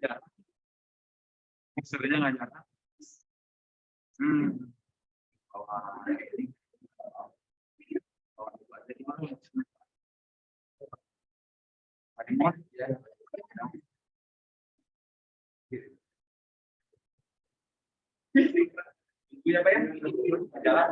Ya, sebenarnya nggak nyata. Ya, Pak ya, jalan.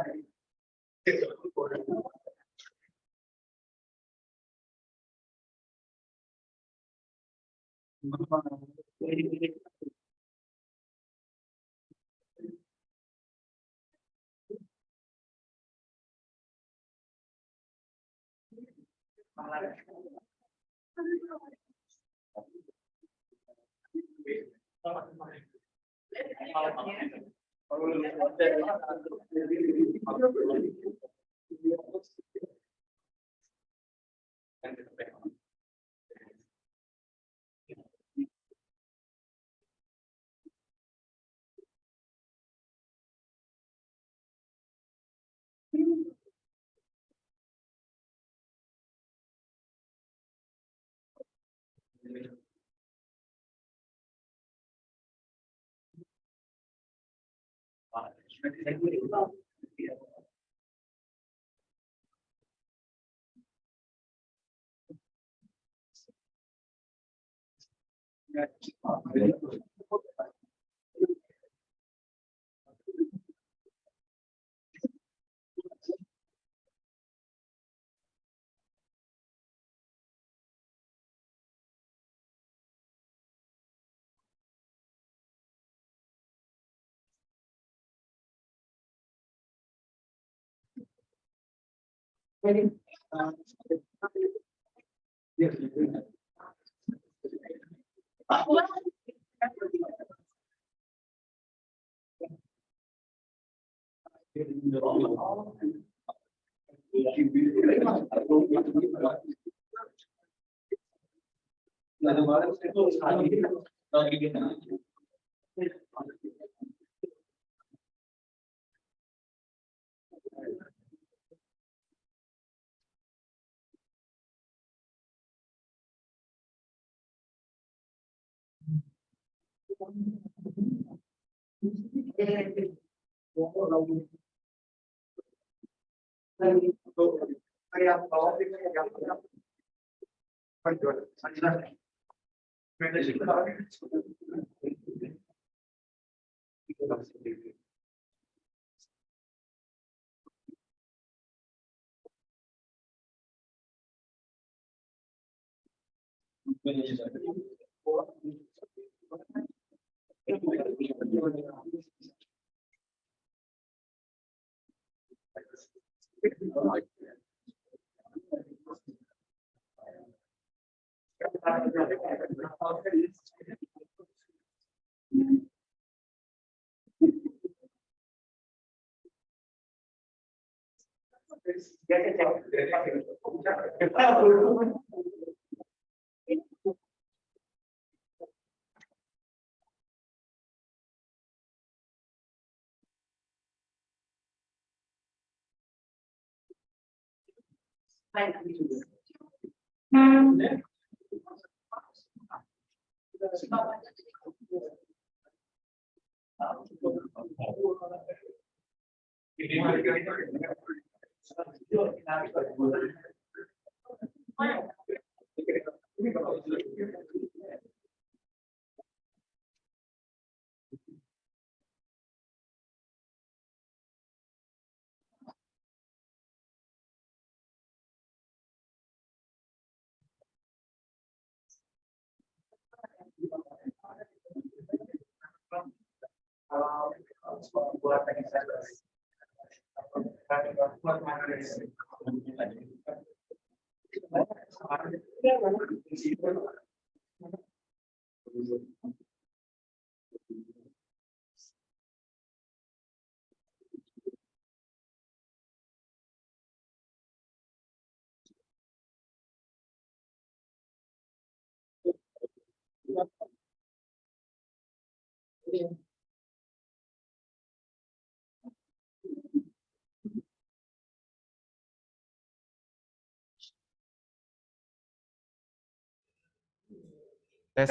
Tes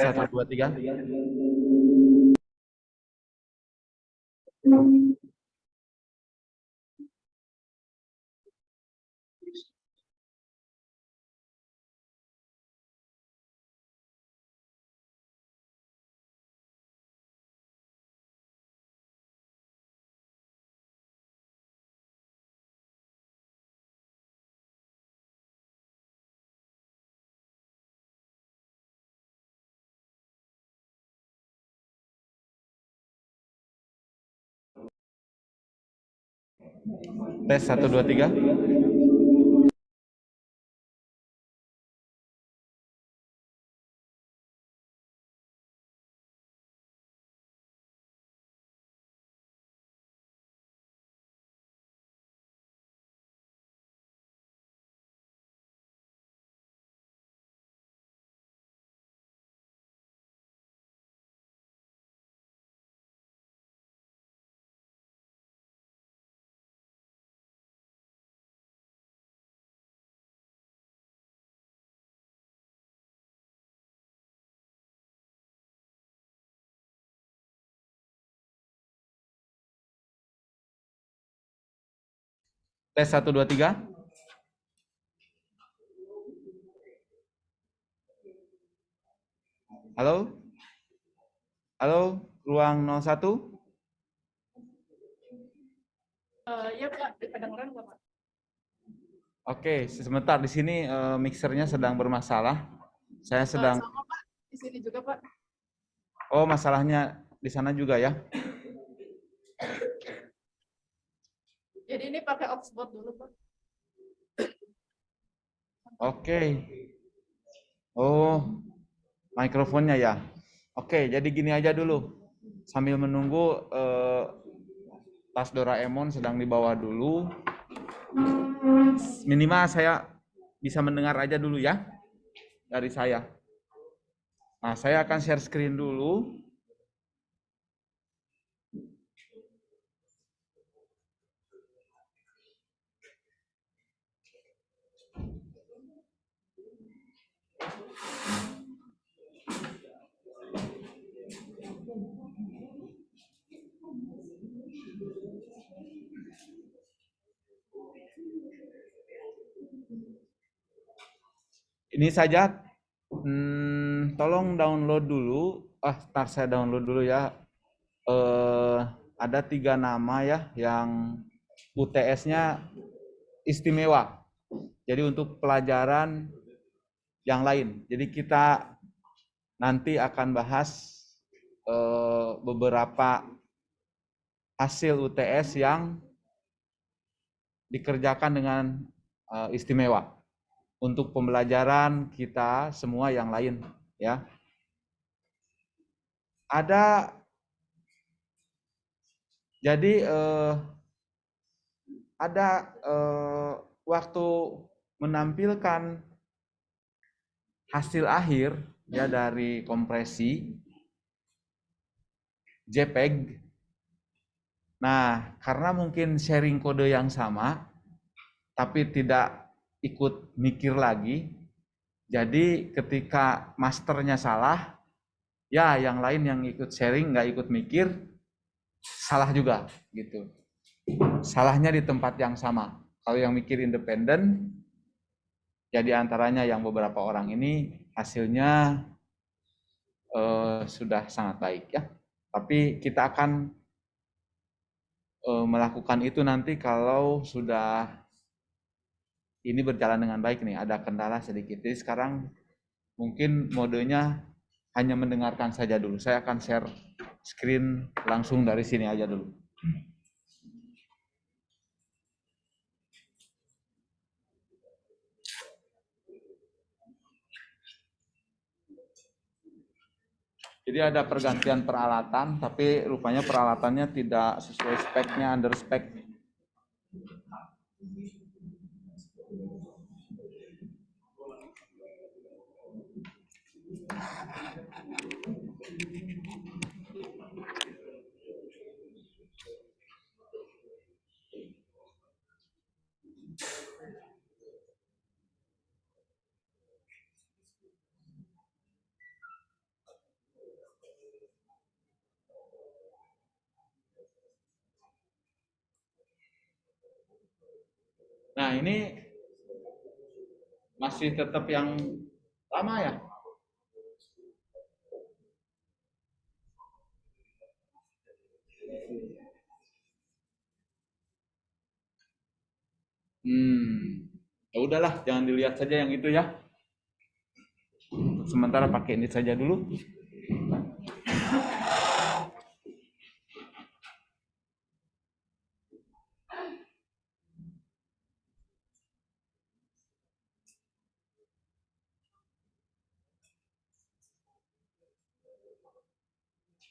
1, 2, 3. Tes 1, 2, 3. Tes 1, 2, 3. Halo? Halo, ruang 01? Ya Pak, kedengeran nggak Pak? Oke, sebentar di sini mixernya sedang bermasalah. Saya sedang Sama Pak, di sini juga Pak. Oh, masalahnya di sana juga ya. Jadi ini pakai Oxford dulu Pak. Oke. Oh, mikrofonnya ya. Oke, jadi gini aja dulu. Sambil menunggu tas Doraemon sedang dibawa dulu. Minimal saya bisa mendengar aja dulu ya dari saya. Nah, saya akan share screen dulu. Ini saja. Tolong download dulu. Ntar saya download dulu ya. Ada 3 nama ya yang UTS-nya istimewa. Jadi untuk pelajaran yang lain. Jadi kita nanti akan bahas beberapa hasil UTS yang dikerjakan dengan istimewa untuk pembelajaran kita semua yang lain ya. Ada jadi ada waktu menampilkan hasil akhir ya dari kompresi JPEG. Nah, karena mungkin sharing kode yang sama, tapi tidak ikut mikir lagi, jadi ketika masternya salah, ya yang lain yang ikut sharing nggak ikut mikir, salah juga gitu. Salahnya di tempat yang sama. Kalau yang mikir independen, jadi antaranya yang beberapa orang ini hasilnya sudah sangat baik ya. Tapi kita akan melakukan itu nanti kalau sudah ini berjalan dengan baik nih. Ada kendala sedikit. Jadi sekarang mungkin modenya hanya mendengarkan saja dulu. Saya akan share screen langsung dari sini aja dulu. Jadi ada pergantian peralatan, tapi rupanya peralatannya tidak sesuai speknya, under spec. Nah, ini masih tetap yang lama ya? Ya udahlah, jangan dilihat saja yang itu ya. Sementara pakai ini saja dulu.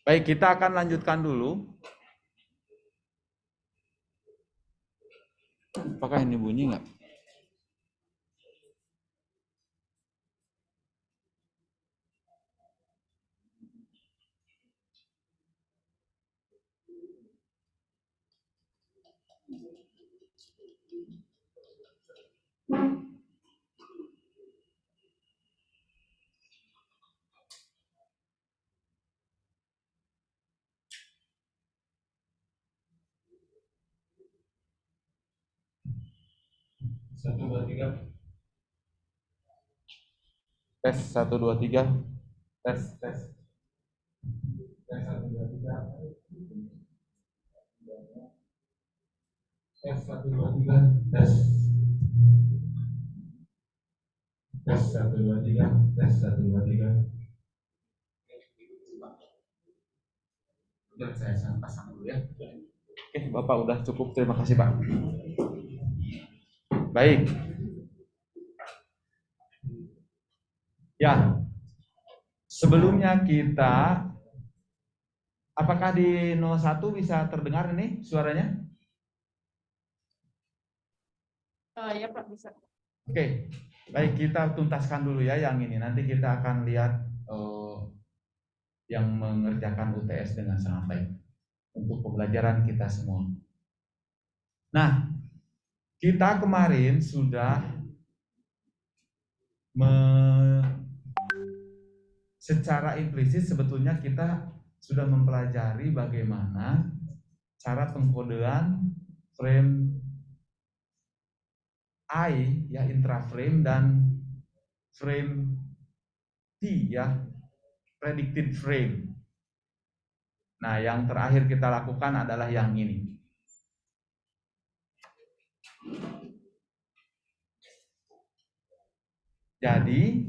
Baik, kita akan lanjutkan dulu. Apakah ini bunyi nggak? Satu, dua, tiga. Tes 1 2 3. Tes. Tes 1 2 3. Tes 1 2 3. Tes. Tes 1 2 3. Tes 1 2 3. Dan saya pasang dulu ya. Oke, Bapak udah cukup. Terima kasih, Pak. Baik. Ya. Sebelumnya kita, apakah di 01 bisa terdengar ini suaranya? Ya Pak, bisa. Oke, baik, kita tuntaskan dulu ya yang ini. Nanti kita akan lihat yang mengerjakan UTS dengan sangat baik untuk pembelajaran kita semua. Nah, kita kemarin sudah secara implisit sebetulnya kita sudah mempelajari bagaimana cara pengkodean frame I ya intraframe dan frame T ya predicted frame. Nah, yang terakhir kita lakukan adalah yang ini. Jadi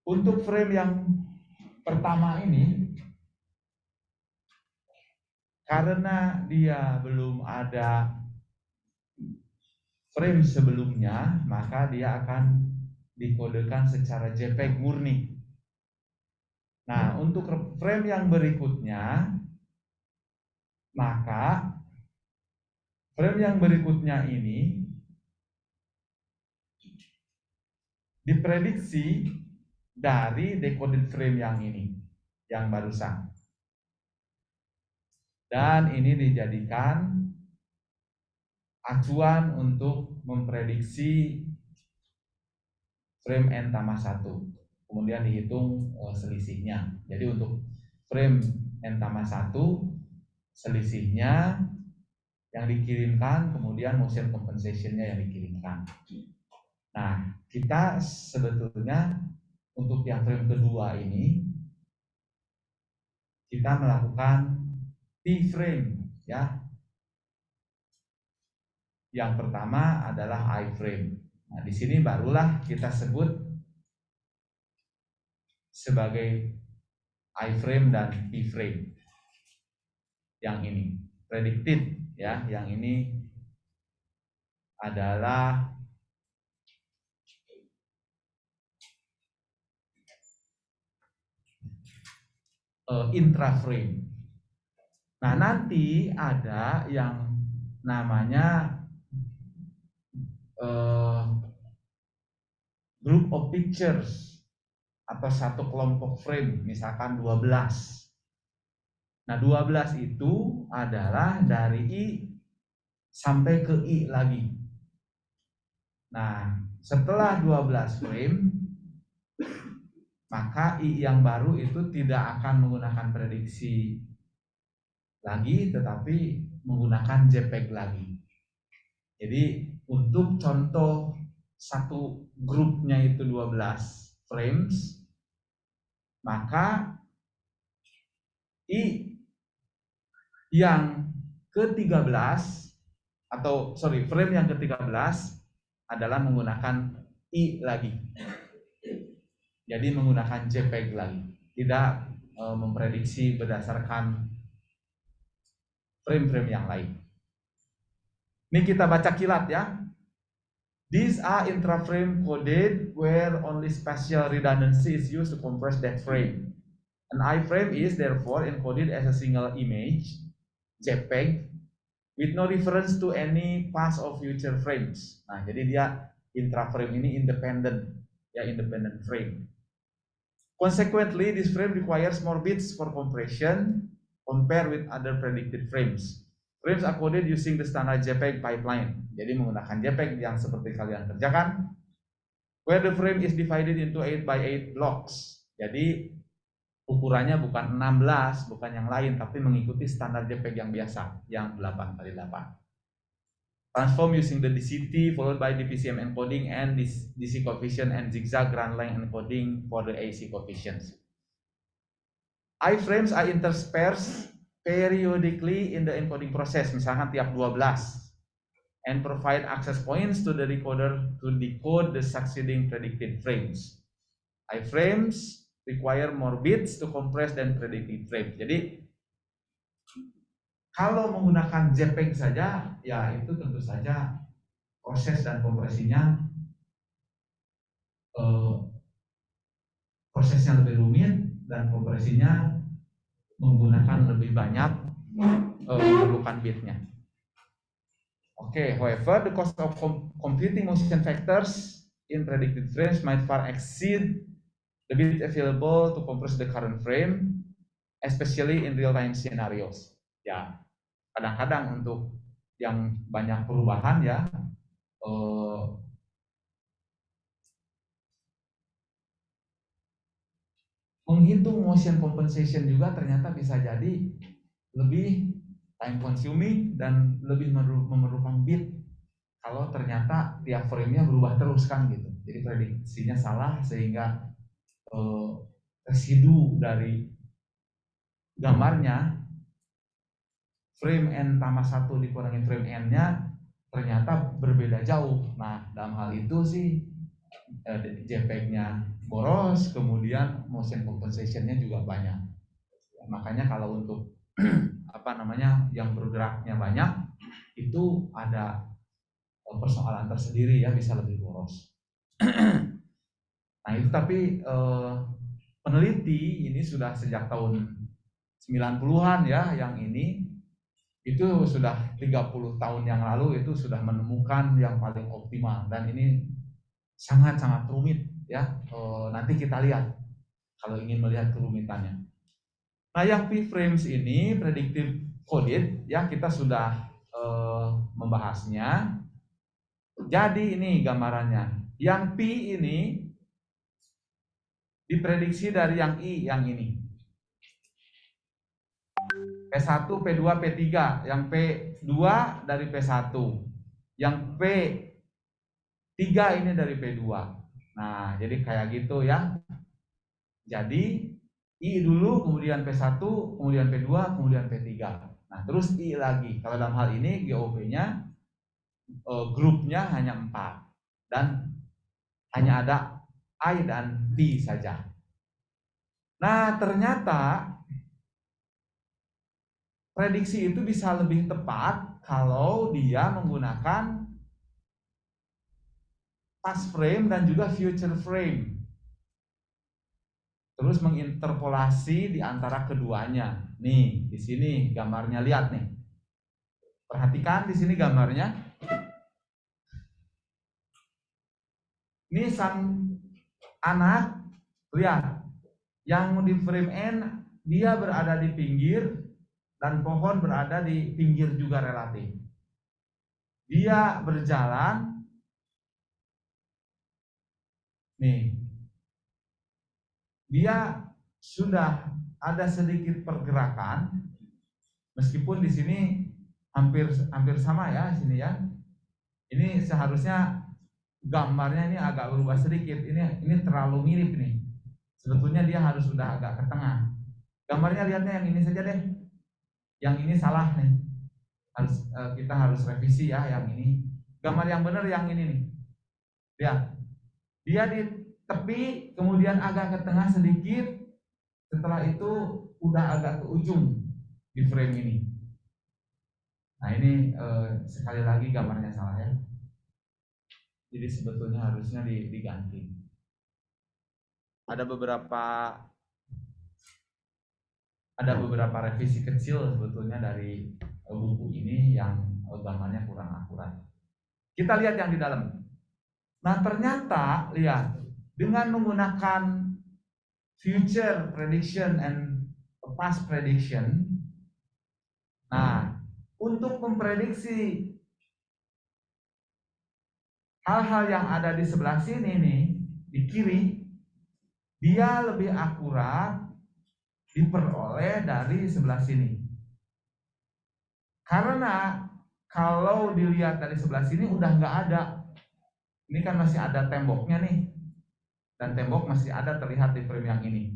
untuk frame yang pertama ini, karena dia belum ada frame sebelumnya, maka dia akan dikodekan secara JPEG murni. Nah, untuk frame yang berikutnya, Maka frame yang berikutnya ini diprediksi dari decoded frame yang ini, yang barusan. Dan ini dijadikan acuan untuk memprediksi frame n tambah 1. Kemudian dihitung selisihnya. Jadi untuk frame n tambah 1, selisihnya yang dikirimkan, kemudian motion compensation-nya yang dikirimkan. Nah, kita sebetulnya untuk yang frame kedua ini, kita melakukan T-frame, ya. Yang pertama adalah I-frame. Nah, di sini barulah kita sebut sebagai I-frame dan T-frame. Yang ini predicted, ya. Yang ini adalah intraframe. Nah, nanti ada yang namanya group of pictures atau satu kelompok frame, misalkan 12. Nah, 12 itu adalah dari I sampai ke I lagi. Nah, setelah 12 frame, maka I yang baru itu tidak akan menggunakan prediksi lagi, tetapi menggunakan JPEG lagi. Jadi untuk contoh satu grupnya itu 12 frames, maka I yang ke-13 atau frame yang ke-13 adalah menggunakan I lagi. Jadi menggunakan JPEG lagi, tidak memprediksi berdasarkan frame-frame yang lain. Ini kita baca kilat ya. These are intraframe coded where only spatial redundancy is used to compress that frame. An iframe is therefore encoded as a single image, JPEG, with no reference to any past or future frames. Nah, jadi dia intraframe ini independent, ya, independent frame. Consequently, this frame requires more bits for compression compared with other predicted frames. Frames are coded using the standard JPEG pipeline. Jadi menggunakan JPEG yang seperti kalian kerjakan, where the frame is divided into 8x8 blocks. Jadi ukurannya bukan 16, bukan yang lain, tapi mengikuti standar JPEG yang biasa, yang 8x8. Transform using the DCT followed by DPCM encoding and DC coefficient and zigzag grand length encoding for the AC coefficients. Iframes are interspersed periodically in the encoding process, misalkan tiap 12, and provide access points to the decoder to decode the succeeding predicted frames. Iframes require more bits to compress than predicted frames. Jadi kalau menggunakan JPEG saja, ya itu tentu saja proses dan kompresinya prosesnya lebih rumit dan kompresinya menggunakan lebih banyak, memerlukan bitnya. Okay, however, the cost of computing motion factors in predicted frames might far exceed the bit available to compress the current frame, especially in real-time scenarios. Ya, kadang-kadang untuk yang banyak perubahan ya, menghitung motion compensation juga ternyata bisa jadi lebih time consuming dan lebih memerlukan bit kalau ternyata tiap frame-nya berubah terus kan gitu. Jadi prediksinya salah sehingga residu dari gambarnya frame n tambah 1 dikurangi frame n-nya ternyata berbeda jauh. Nah, dalam hal itu sih JPEG-nya boros, kemudian motion compensation-nya juga banyak. Makanya kalau untuk yang bergeraknya banyak itu ada persoalan tersendiri ya, bisa lebih boros. Nah, itu tapi peneliti ini sudah sejak tahun 90-an ya yang ini Itu sudah 30 tahun yang lalu itu sudah menemukan yang paling optimal, dan ini sangat-sangat rumit ya. Nanti kita lihat kalau ingin melihat kerumitannya. Nah, yang P-frames ini predictive coded ya, kita sudah membahasnya. Jadi ini gambarannya. Yang P ini diprediksi dari yang I, yang ini. P1, P2, P3. Yang P2 dari P1. Yang P3 ini dari P2. Nah, jadi kayak gitu ya. Jadi I dulu, kemudian P1, kemudian P2, kemudian P3. Nah, terus I lagi. Kalau dalam hal ini GOP-nya grupnya hanya 4 dan hanya ada I dan P saja. Nah, ternyata prediksi itu bisa lebih tepat kalau dia menggunakan past frame dan juga future frame. Terus menginterpolasi di antara keduanya. Nih, di sini gambarnya, lihat nih. Perhatikan di sini gambarnya. Ini sang anak, lihat. Yang di frame N dia berada di pinggir dan pohon berada di pinggir juga relatif. Dia berjalan, nih, dia sudah ada sedikit pergerakan, meskipun di sini hampir sama ya sini ya. Ini seharusnya gambarnya ini agak berubah sedikit. Ini terlalu mirip nih. Sebetulnya dia harus sudah agak ke tengah. Gambarnya lihatnya yang ini saja deh. Yang ini salah nih. Kita harus revisi ya yang ini. Gambar yang benar yang ini nih. Lihat. Dia di tepi, kemudian agak ke tengah sedikit. Setelah itu udah agak ke ujung di frame ini. Nah, ini sekali lagi gambarnya salah ya. Jadi sebetulnya harusnya diganti. Ada beberapa revisi kecil sebetulnya dari buku ini yang gambarnya kurang akurat. Kita lihat yang di dalam. Nah, ternyata lihat, dengan menggunakan future prediction and past prediction, nah, untuk memprediksi hal-hal yang ada di sebelah sini nih, di kiri, dia lebih akurat diperoleh dari sebelah sini. Karena kalau dilihat dari sebelah sini udah nggak ada. Ini kan masih ada temboknya nih. Dan tembok masih ada terlihat di frame yang ini.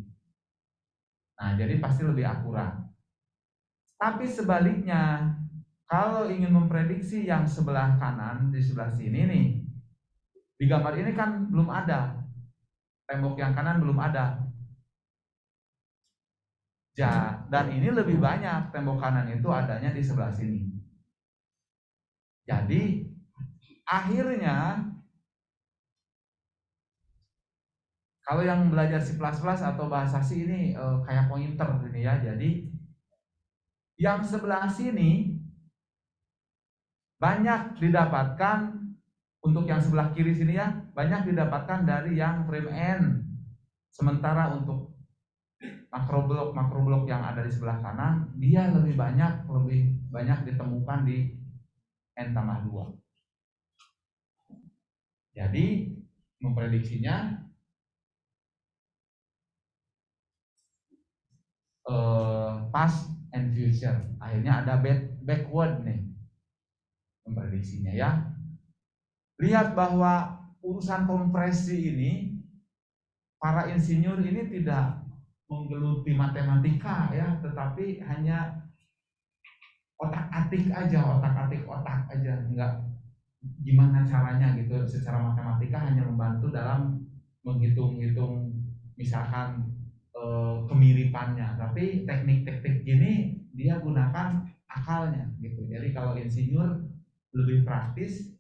Nah, jadi pasti lebih akurat. Tapi sebaliknya, kalau ingin memprediksi yang sebelah kanan di sebelah sini nih, di gambar ini kan belum ada. Tembok yang kanan belum ada. Ya, dan ini lebih banyak tembok kanan itu adanya di sebelah sini. Jadi akhirnya kalau yang belajar C++ atau bahasa C ini kayak pointer ini ya. Jadi yang sebelah sini banyak didapatkan, untuk yang sebelah kiri sini ya, banyak didapatkan dari yang frame N. Sementara untuk makroblok yang ada di sebelah kanan, dia lebih banyak ditemukan di N tambah 2. Jadi memprediksinya past and future. Akhirnya ada backward nih memprediksinya ya. Lihat bahwa urusan kompresi ini, para insinyur ini tidak menggeluti matematika ya, tetapi hanya otak-atik aja, enggak gimana caranya gitu. Secara matematika hanya membantu dalam menghitung-hitung misalkan kemiripannya, tapi teknik-teknik gini dia gunakan akalnya gitu. Jadi kalau insinyur lebih praktis,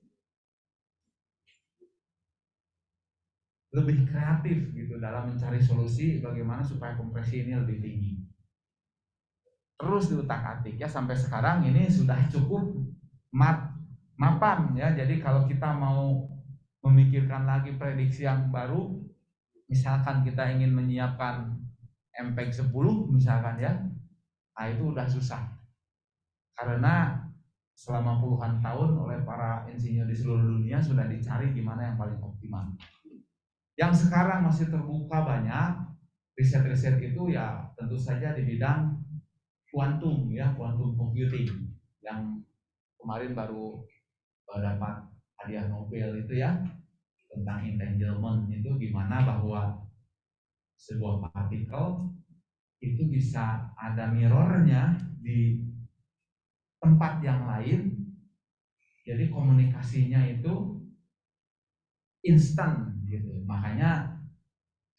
lebih kreatif gitu dalam mencari solusi bagaimana supaya kompresi ini lebih tinggi. terus diutak-atik ya sampai sekarang ini sudah cukup mapan ya. Jadi kalau kita mau memikirkan lagi prediksi yang baru, misalkan kita ingin menyiapkan MPEG 10 misalkan ya, nah itu udah susah karena selama puluhan tahun oleh para insinyur di seluruh dunia sudah dicari gimana yang paling optimal. Yang sekarang masih terbuka banyak riset-riset itu ya tentu saja di bidang kuantum ya, quantum computing yang kemarin baru dapat hadiah Nobel itu ya, tentang entanglement itu gimana bahwa sebuah partikel itu bisa ada mirrornya di tempat yang lain, jadi komunikasinya itu instan gitu. Makanya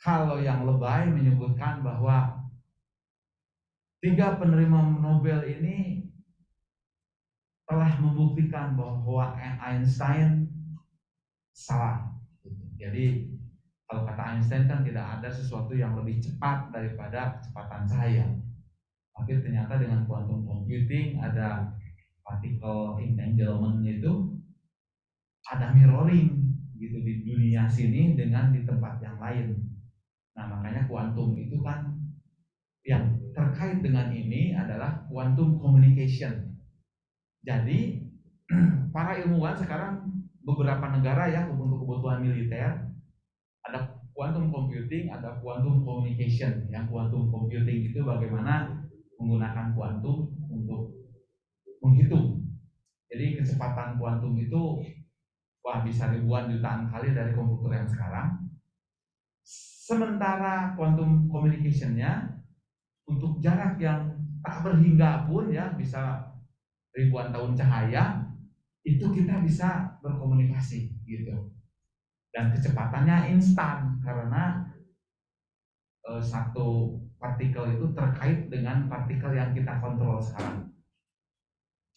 kalau yang lebay menyebutkan bahwa 3 penerima Nobel ini telah membuktikan bahwa Einstein salah. Jadi kalau kata Einstein kan tidak ada sesuatu yang lebih cepat daripada kecepatan cahaya. Tapi ternyata dengan quantum computing ada particle entanglement itu ada mirroring gitu di dunia sini dengan di tempat yang lain. Nah makanya kuantum itu kan yang terkait dengan ini adalah quantum communication. Jadi para ilmuwan sekarang beberapa negara ya untuk kebutuhan militer ada quantum computing, ada quantum communication. Yang quantum computing itu bagaimana menggunakan kuantum untuk menghitung. Jadi kecepatan kuantum itu bisa ribuan jutaan kali dari komputer yang sekarang. Sementara quantum communication-nya untuk jarak yang tak berhingga pun ya bisa ribuan tahun cahaya itu kita bisa berkomunikasi gitu. Dan kecepatannya instan karena satu partikel itu terkait dengan partikel yang kita kontrol sekarang.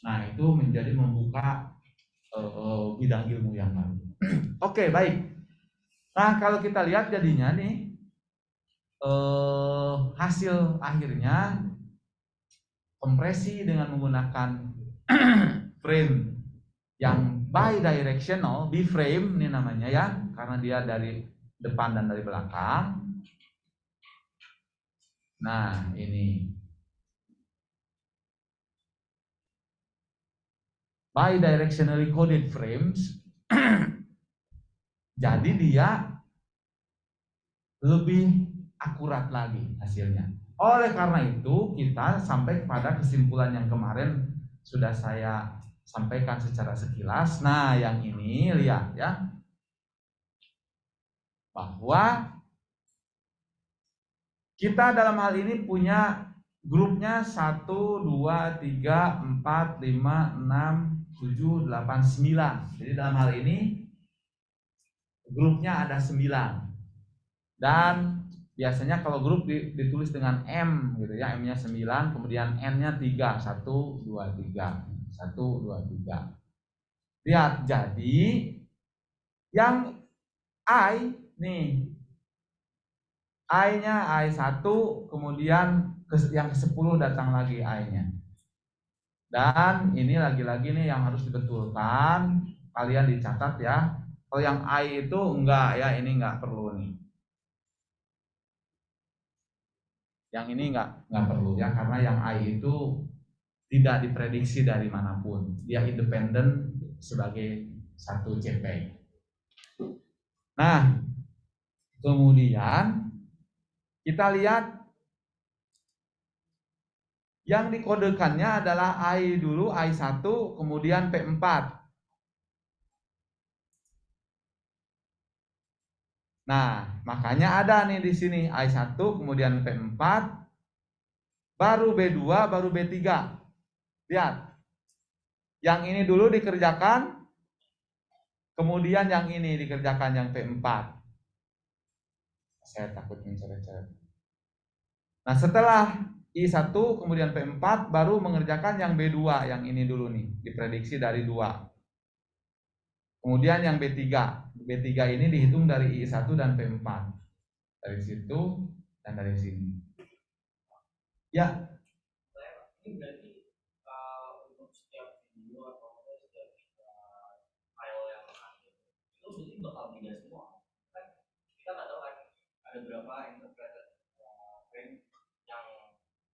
Nah itu menjadi membuka bidang ilmu yang baru. Oke, baik. Nah kalau kita lihat jadinya nih hasil akhirnya kompresi dengan menggunakan frame yang bidirectional, B-frame ini namanya ya, karena dia dari depan dan dari belakang. Nah ini bidirectionally coded frames. Jadi dia lebih akurat lagi hasilnya. Oleh karena itu kita sampai pada kesimpulan yang kemarin sudah saya sampaikan secara sekilas. Nah yang ini lihat ya, bahwa kita dalam hal ini punya grupnya 1, 2, 3, 4, 5, 6, 7, 8, 9. Jadi dalam hal ini grupnya ada 9. Dan biasanya kalau grup ditulis dengan M gitu ya, M-nya 9, kemudian N-nya 3, 1, 2, 3, 1, 2, 3. Lihat, jadi yang I nih, I-nya I1, kemudian yang ke-10 datang lagi I-nya. Dan ini lagi-lagi nih yang harus dibetulkan, kalian dicatat ya. Kalau yang I itu enggak ya, ini enggak perlu nih. Yang ini enggak perlu ya, karena yang I itu tidak diprediksi dari manapun. Dia independen sebagai satu JPEG. Nah, kemudian kita lihat yang dikodekannya adalah I dulu, I1, kemudian P4. Nah, makanya ada nih di sini I1, kemudian P4, baru B2, baru B3. Lihat. Yang ini dulu dikerjakan, kemudian yang ini dikerjakan yang P4. Saya takut mencoret-coret. Nah, setelah I1 kemudian P4 baru mengerjakan yang B2, yang ini dulu nih, diprediksi dari 2. Kemudian yang B3. B3 ini dihitung dari I1 dan P4. Dari situ dan dari sini. Ya. berarti untuk setiap video atau setiap file yang ada itu berarti bakal beda semua kan, kita nggak tahu kan ada berapa interpreted frame yang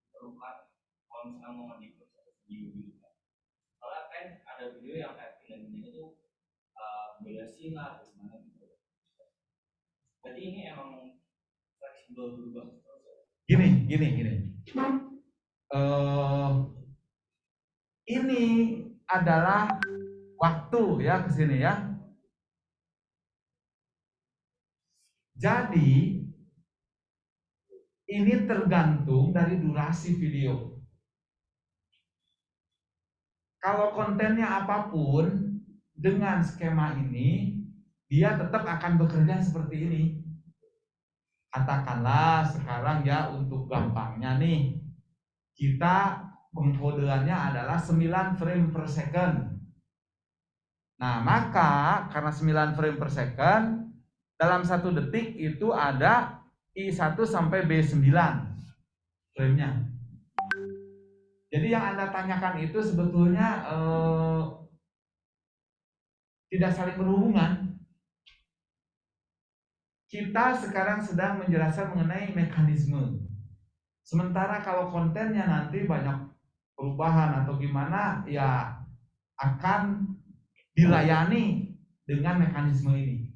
diperlukan kalau misalnya mau nge-decode satu video gitu kan. Soalnya kan ada video yang kayak pindah-pindah itu beda scene lah atau gimana gitu. Berarti ini emang fleksibel berubah terus ya? Gini. Ini adalah waktu ya ke sini ya. Jadi ini tergantung dari durasi video. Kalau kontennya apapun dengan skema ini dia tetap akan bekerja seperti ini. Katakanlah sekarang ya untuk gampangnya nih, kita pengkodeannya adalah 9 frame per second. Nah, maka karena 9 frame per second, dalam 1 detik itu ada I1 sampai B9 frame-nya. Jadi yang Anda tanyakan itu sebetulnya tidak saling berhubungan. Kita sekarang sedang menjelaskan mengenai mekanisme. Sementara kalau kontennya nanti banyak perubahan atau gimana, ya akan dilayani dengan mekanisme ini.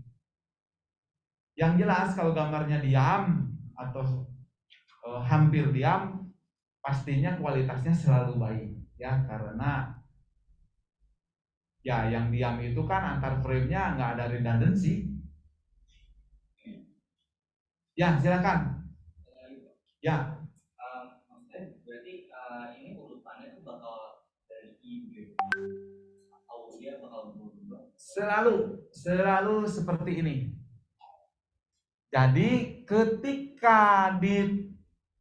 Yang jelas kalau gambarnya diam atau hampir diam, pastinya kualitasnya selalu baik ya, karena ya yang diam itu kan antar frame-nya nggak ada redundancy. Ya silakan. Ya. Maksudnya berarti ini urutannya itu bakal dari I gitu atau dia bakal berubah? Selalu seperti ini. Jadi ketika di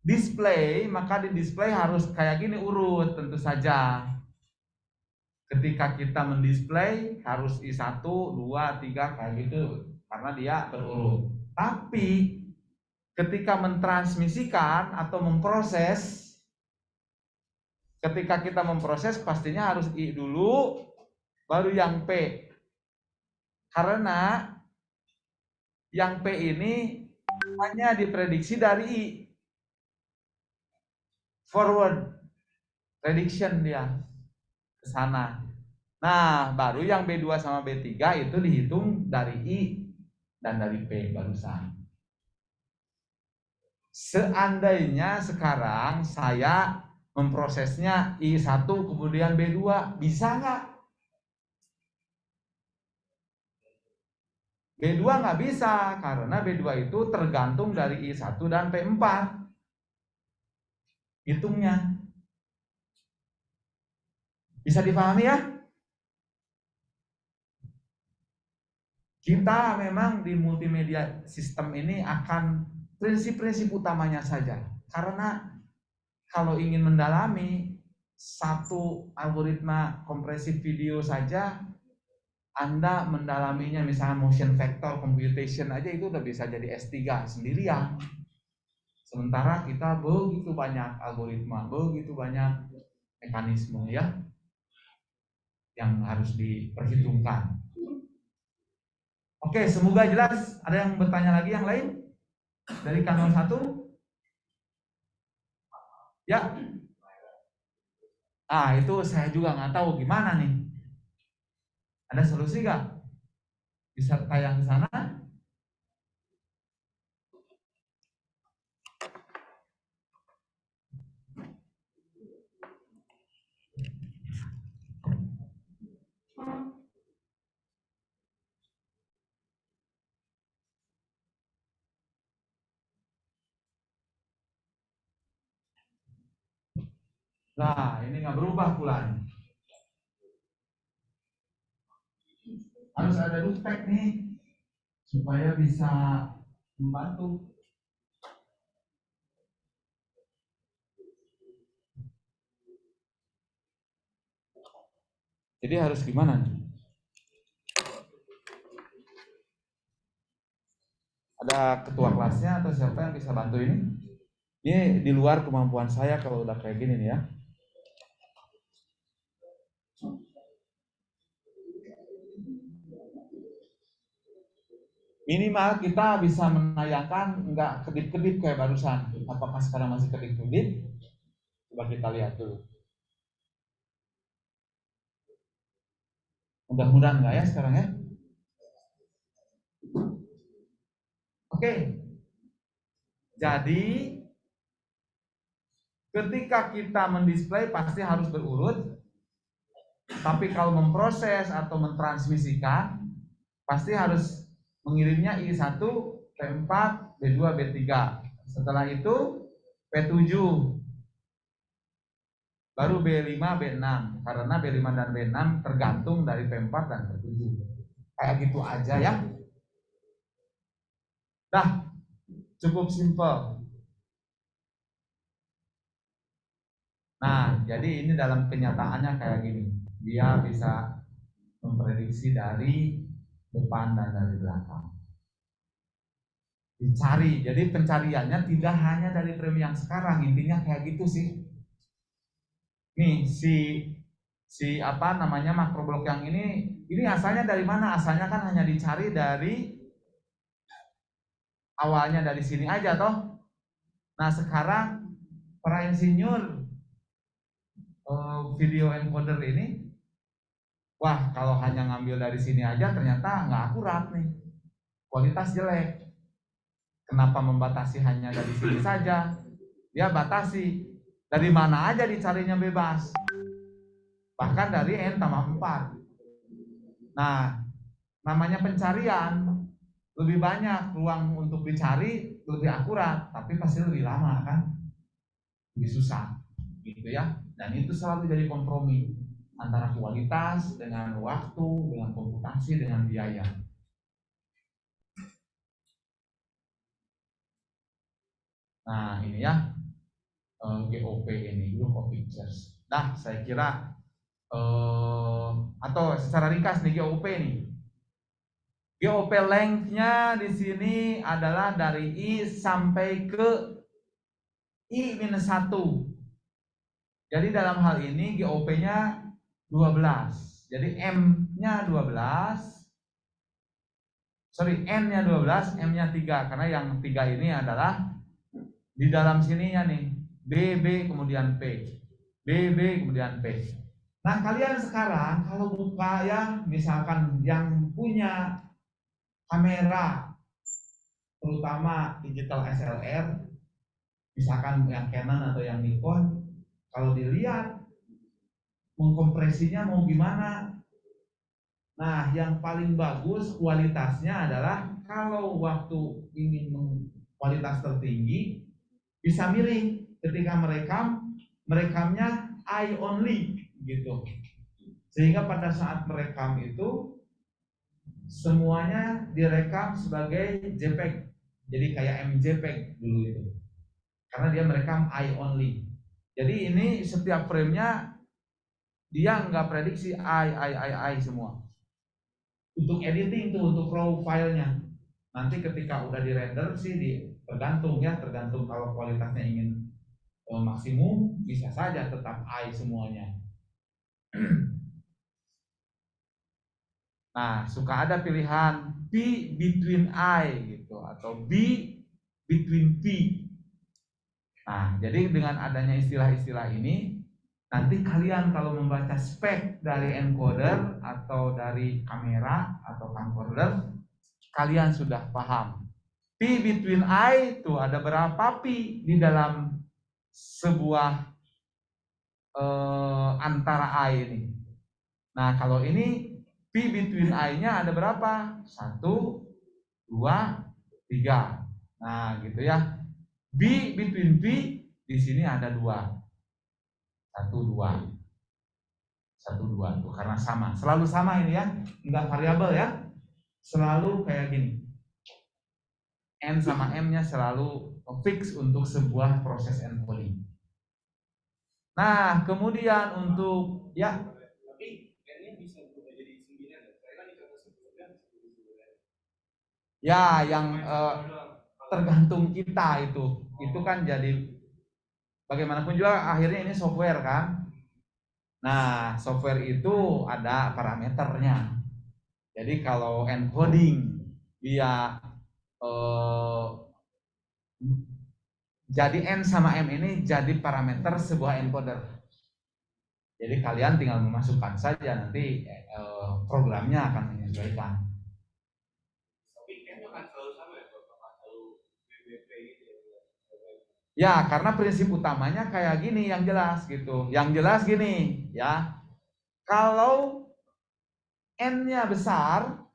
display, maka di display harus kayak gini urut tentu saja. Ketika kita mendisplay harus I1, 2, 3 kayak gitu karena dia berurut. Tapi ketika mentransmisikan atau memproses, ketika kita memproses pastinya harus I dulu baru yang P. Karena yang P ini hanya diprediksi dari I. Forward prediction dia ke sana. Nah, baru yang B2 sama B3 itu dihitung dari I dan dari P barusan. Seandainya sekarang saya memprosesnya I1 kemudian B2, bisa nggak? B2 nggak bisa, karena B2 itu tergantung dari I1 dan P4 hitungnya. Bisa dipahami ya? Kita memang di multimedia sistem ini akan prinsip-prinsip utamanya saja. Karena kalau ingin mendalami satu algoritma kompresi video saja, Anda mendalaminya misalnya motion vector computation aja itu udah bisa jadi S3 sendirian. Sementara kita begitu banyak algoritma, begitu banyak mekanisme ya yang harus diperhitungkan. Oke, semoga jelas. Ada yang bertanya lagi yang lain? Dari kanal 1? Ya. Itu saya juga nggak tahu gimana nih. Ada solusi nggak? Bisa tayang ke sana? Nah, ini nggak berubah pula. Harus ada loopback nih supaya bisa membantu. Jadi harus gimana nih? Ada ketua kelasnya atau siapa yang bisa bantu ini? Ini di luar kemampuan saya kalau udah kayak gini nih ya. Minimal kita bisa menayangkan nggak kedip-kedip kayak barusan. Apakah sekarang masih kedip-kedip? Coba kita lihat dulu. Mudah-mudahan nggak ya sekarang ya. Oke. Jadi ketika kita mendisplay pasti harus berurut. Tapi kalau memproses atau mentransmisikan pasti harus mengirimnya I1, P4, B2, B3. Setelah itu P7, baru B5, B6. Karena B5 dan B6 tergantung dari P4 dan P7. Kayak gitu aja ya. Dah, cukup simpel. Nah, jadi ini dalam kenyataannya kayak gini. Dia bisa memprediksi dari depan dan dari belakang. Dicari, jadi pencariannya tidak hanya dari frame yang sekarang, intinya kayak gitu sih. Nih si apa namanya makroblok yang ini asalnya dari mana? Asalnya kan hanya dicari dari awalnya dari sini aja toh. Nah sekarang para insinyur video encoder ini, wah kalau hanya ngambil dari sini aja ternyata nggak akurat nih, kualitas jelek. Kenapa membatasi hanya dari sini saja? Dia batasi dari mana aja dicarinya bebas, bahkan dari N tambah 4. Nah namanya pencarian, lebih banyak ruang untuk dicari, lebih akurat, tapi pasti lebih lama kan, lebih susah gitu ya. Dan itu selalu jadi kompromi antara kualitas dengan waktu, dengan komputasi, dengan biaya. Nah ini ya GOP ini, Group of Pictures. Nah saya kira atau secara ringkas nih GOP nih. GOP length-nya di sini adalah dari I sampai ke I-1. Jadi dalam hal ini GOP-nya 12. Jadi M-nya 12. Sorry, N-nya 12, M-nya 3. Karena yang 3 ini adalah di dalam sininya nih. BB kemudian P. BB kemudian P. Nah kalian sekarang kalau buka ya, misalkan yang punya kamera terutama digital SLR, misalkan yang Canon atau yang Nikon, kalau dilihat mengkompresinya mau gimana. Nah yang paling bagus kualitasnya adalah kalau waktu ingin kualitas tertinggi bisa milih ketika merekamnya eye only gitu, sehingga pada saat merekam itu semuanya direkam sebagai JPEG, jadi kayak MJPEG dulu itu, karena dia merekam eye only. Jadi ini setiap framenya dia nggak prediksi eye semua. Untuk editing tuh, untuk raw filenya, nanti ketika udah di render sih tergantung kalau kualitasnya ingin maksimum bisa saja tetap eye semuanya. Nah, suka ada pilihan P between I gitu atau B between P. Nah, jadi dengan adanya istilah-istilah ini, nanti kalian kalau membaca spek dari encoder atau dari kamera atau camcorder, kalian sudah paham. P between I itu ada berapa P di dalam sebuah antara I ini. Nah, kalau ini P between I-nya ada berapa? 1, 2, 3. Nah, gitu ya. B between P di sini ada 2. 1, 2. 1, 2 tuh karena sama. Selalu sama ini ya. Enggak variabel ya. Selalu kayak gini. N sama M-nya selalu fix untuk sebuah proses encoding. Nah, kemudian untuk ya ya yang tergantung kita itu kan jadi bagaimanapun juga akhirnya ini software kan. Nah software itu ada parameternya, jadi kalau encoding dia jadi N sama M ini jadi parameter sebuah encoder. Jadi kalian tinggal memasukkan saja, nanti programnya akan menyesuaikan. Tapi N-nya kan selalu sama ya, Bapak? Selalu BBP gitu ya? Ya, karena prinsip utamanya kayak gini yang jelas gitu. Yang jelas gini ya. Kalau N-nya besar,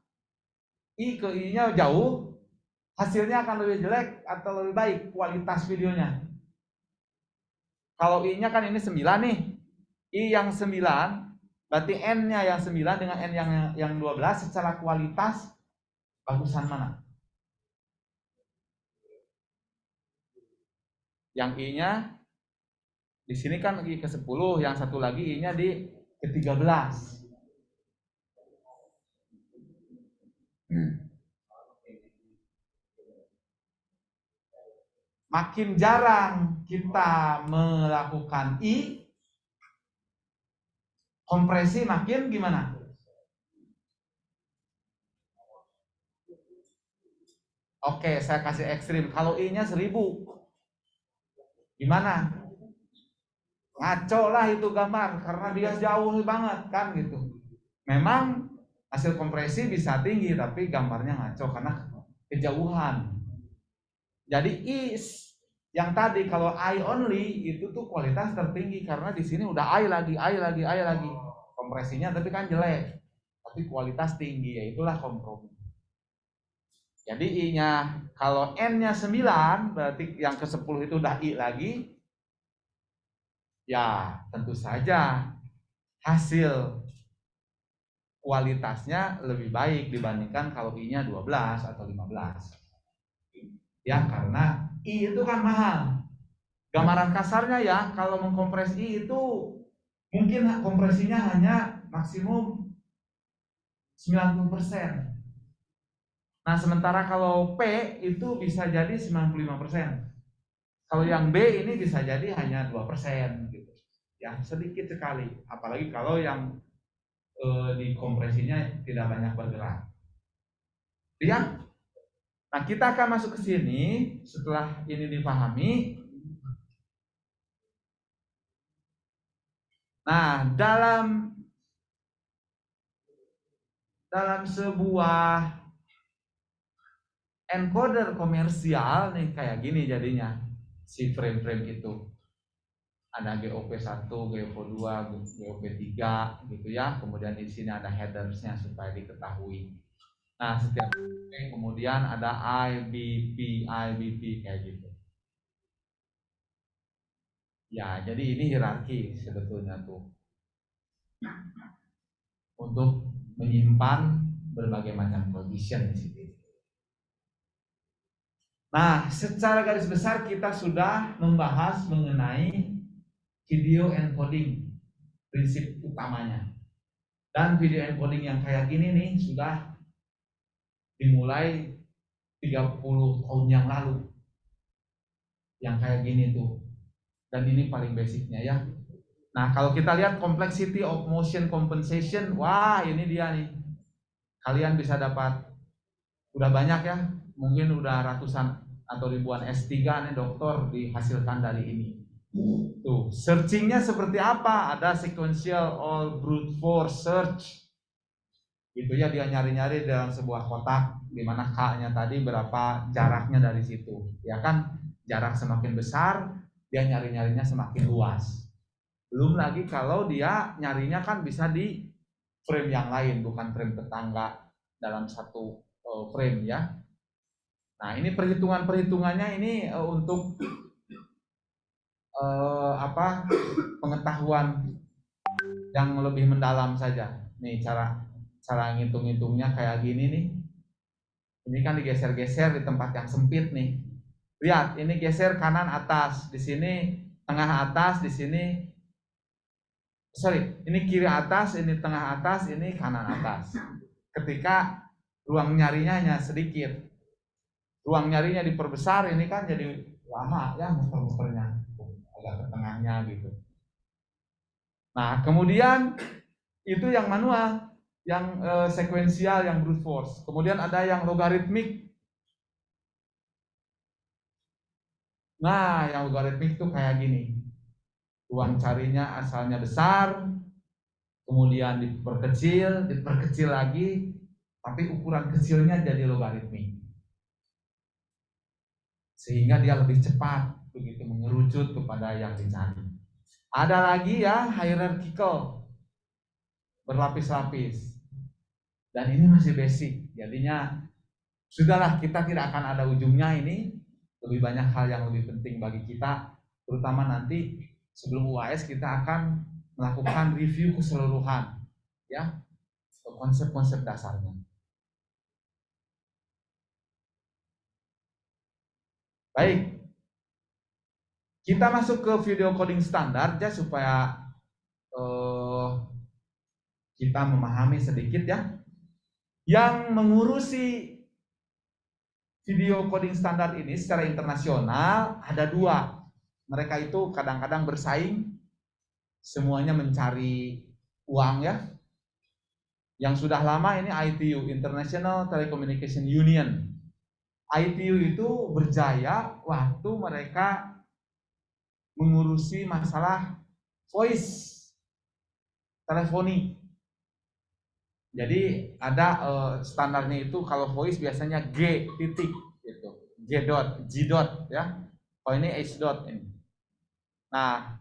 I ke I-nya jauh, hasilnya akan lebih jelek atau lebih baik kualitas videonya. Kalau I-nya kan ini 9 nih. I yang 9, berarti N-nya yang 9 dengan N yang 12 secara kualitas bagusan mana? Yang I-nya di sini kan I ke 10, yang satu lagi I-nya di ke 13. Makin jarang kita melakukan I, kompresi makin gimana? Oke, saya kasih ekstrim. Kalau I-nya 1000, gimana? Ngaco lah itu gambar, karena dia jauh banget kan gitu. Memang hasil kompresi bisa tinggi, tapi gambarnya ngaco karena kejauhan. Jadi I yang tadi kalau I only itu tuh kualitas tertinggi karena di sini udah I lagi. Kompresinya tapi kan jelek, tapi kualitas tinggi, ya itulah kompromi. Jadi I-nya kalau N-nya 9, berarti yang ke 10 itu udah I lagi. Ya, tentu saja hasil kualitasnya lebih baik dibandingkan kalau I-nya 12 atau 15. Ya, karena I itu kan mahal. Gambaran kasarnya ya, kalau mengkompres I itu mungkin kompresinya hanya maksimum 90%. Nah, sementara kalau P itu bisa jadi 95%. Kalau yang B ini bisa jadi hanya 2% gitu. Ya, sedikit sekali. Apalagi kalau yang di kompresinya tidak banyak bergerak. Lihat. Nah, kita akan masuk ke sini setelah ini dipahami. Nah, dalam sebuah encoder komersial nih kayak gini jadinya si frame-frame itu. Ada GOP1, GOP2, GOP3 gitu ya. Kemudian di sini ada headersnya supaya diketahui. Nah, setiap kemudian ada IBP kayak gitu. Ya, jadi ini hierarki sebetulnya tuh. Untuk menyimpan berbagai macam condition di situ. Nah, secara garis besar kita sudah membahas mengenai video encoding, prinsip utamanya. Dan video encoding yang kayak gini nih sudah dimulai 30 tahun yang lalu. Yang kayak gini tuh. Dan ini paling basicnya ya. Nah, kalau kita lihat complexity of motion compensation, wah ini dia nih. Kalian bisa dapat, udah banyak ya, mungkin udah ratusan atau ribuan S3 nih dokter dihasilkan dari ini. Tuh, searchingnya seperti apa? Ada sequential all brute force search. Gitu ya, dia nyari-nyari dalam sebuah kotak di mana K-nya tadi berapa jaraknya dari situ. Ya kan, jarak semakin besar, dia nyari-nyarinya semakin luas. Belum lagi kalau dia nyarinya kan bisa di frame yang lain, bukan frame tetangga dalam satu frame ya. Nah, ini perhitungannya ini untuk pengetahuan yang lebih mendalam saja. Nih cara ngitung-ngitungnya kayak gini nih. Ini kan digeser-geser di tempat yang sempit nih. Lihat, ini geser kanan atas, di sini tengah atas, di sini ini kiri atas, ini tengah atas, ini kanan atas. Ketika ruang nyarinya hanya sedikit, ruang nyarinya diperbesar, ini kan jadi lama ya muter-muternya, agak ke tengahnya gitu. Nah, kemudian itu yang manual. yang sekuensial, yang brute force. Kemudian ada yang logaritmik. Nah, yang logaritmik itu kayak gini. Ruang carinya asalnya besar, kemudian diperkecil lagi, tapi ukuran kecilnya jadi logaritmik. Sehingga dia lebih cepat begitu mengerucut kepada yang dicari. Ada lagi ya hierarchical, berlapis-lapis. Dan ini masih basic, jadinya sudahlah, kita tidak akan ada ujungnya ini. Lebih banyak hal yang lebih penting bagi kita, terutama nanti sebelum UAS kita akan melakukan review keseluruhan ya, konsep-konsep dasarnya. Baik, kita masuk ke video coding standar ya, supaya kita memahami sedikit ya. Yang mengurusi video coding standar ini secara internasional ada dua. Mereka itu kadang-kadang bersaing, semuanya mencari uang ya. Yang sudah lama ini ITU, International Telecommunication Union. ITU itu berjaya waktu mereka mengurusi masalah voice teleponi. Jadi ada standarnya itu, kalau voice biasanya G titik gitu, G dot ya. Kalau ini H dot ini. Nah,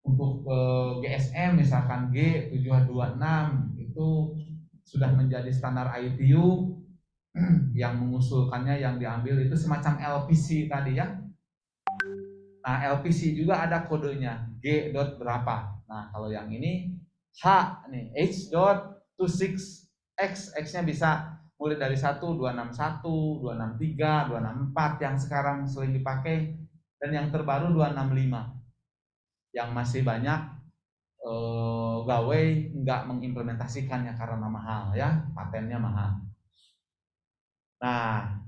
untuk GSM misalkan G726 itu sudah menjadi standar ITU. Yang mengusulkannya, yang diambil itu semacam LPC tadi ya. Nah, LPC juga ada kodenya G dot berapa. Nah, kalau yang ini H nih, H dot 26 X-nya bisa mulai dari 1, 261, 263, 264 yang sekarang sering dipakai, dan yang terbaru 265 yang masih banyak gawai nggak mengimplementasikannya karena mahal ya, patennya mahal. Nah,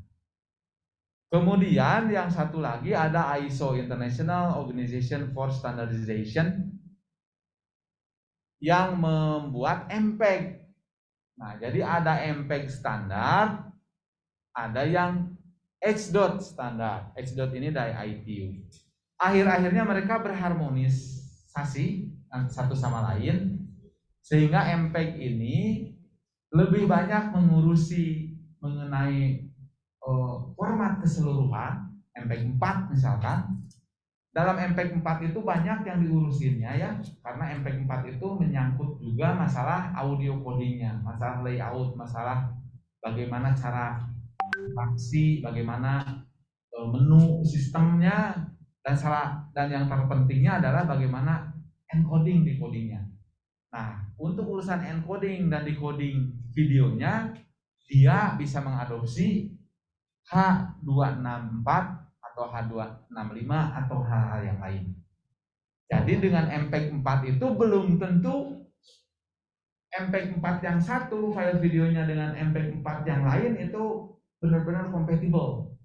kemudian yang satu lagi ada ISO, International Organization for Standardization, yang membuat MPEG. Nah, jadi ada MPEG standar, ada yang H dot standar. H dot ini dari ITU. Akhir-akhirnya mereka berharmonisasi satu sama lain, sehingga MPEG ini lebih banyak mengurusi mengenai format keseluruhan, MPEG 4 misalkan. Dalam MPEG 4 itu banyak yang diurusinnya ya, karena MPEG 4 itu menyangkut juga masalah audio codingnya, masalah layout, masalah bagaimana cara interaksi, bagaimana menu sistemnya, dan yang terpentingnya adalah bagaimana encoding decodingnya. Nah, untuk urusan encoding dan decoding videonya, dia bisa mengadopsi H264 atau H265 atau hal-hal yang lain. Jadi dengan MPEG 4 itu belum tentu MPEG 4 yang satu file videonya dengan MPEG 4 yang lain itu benar-benar compatible.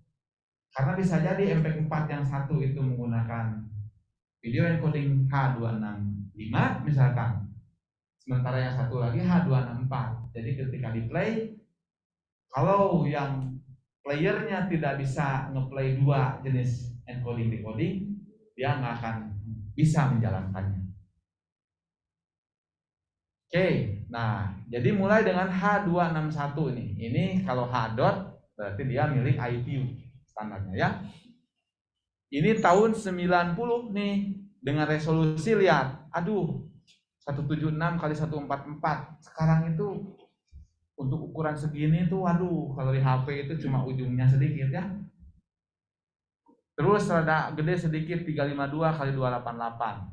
Karena bisa jadi MPEG 4 yang satu itu menggunakan video encoding H265 misalkan, sementara yang satu lagi H264. Jadi ketika di play, kalau yang playernya tidak bisa ngeplay dua jenis encoding decoding, dia nggak akan bisa menjalankannya. Oke, nah jadi mulai dengan H261 ini. Ini kalau H dot berarti dia milik ITU standarnya ya. Ini tahun 90 nih, dengan resolusi lihat, aduh 176 kali 144. Sekarang itu untuk ukuran segini tuh, waduh, kalau di HP itu cuma ujungnya sedikit ya. Terus rada gede sedikit, 352 kali 288.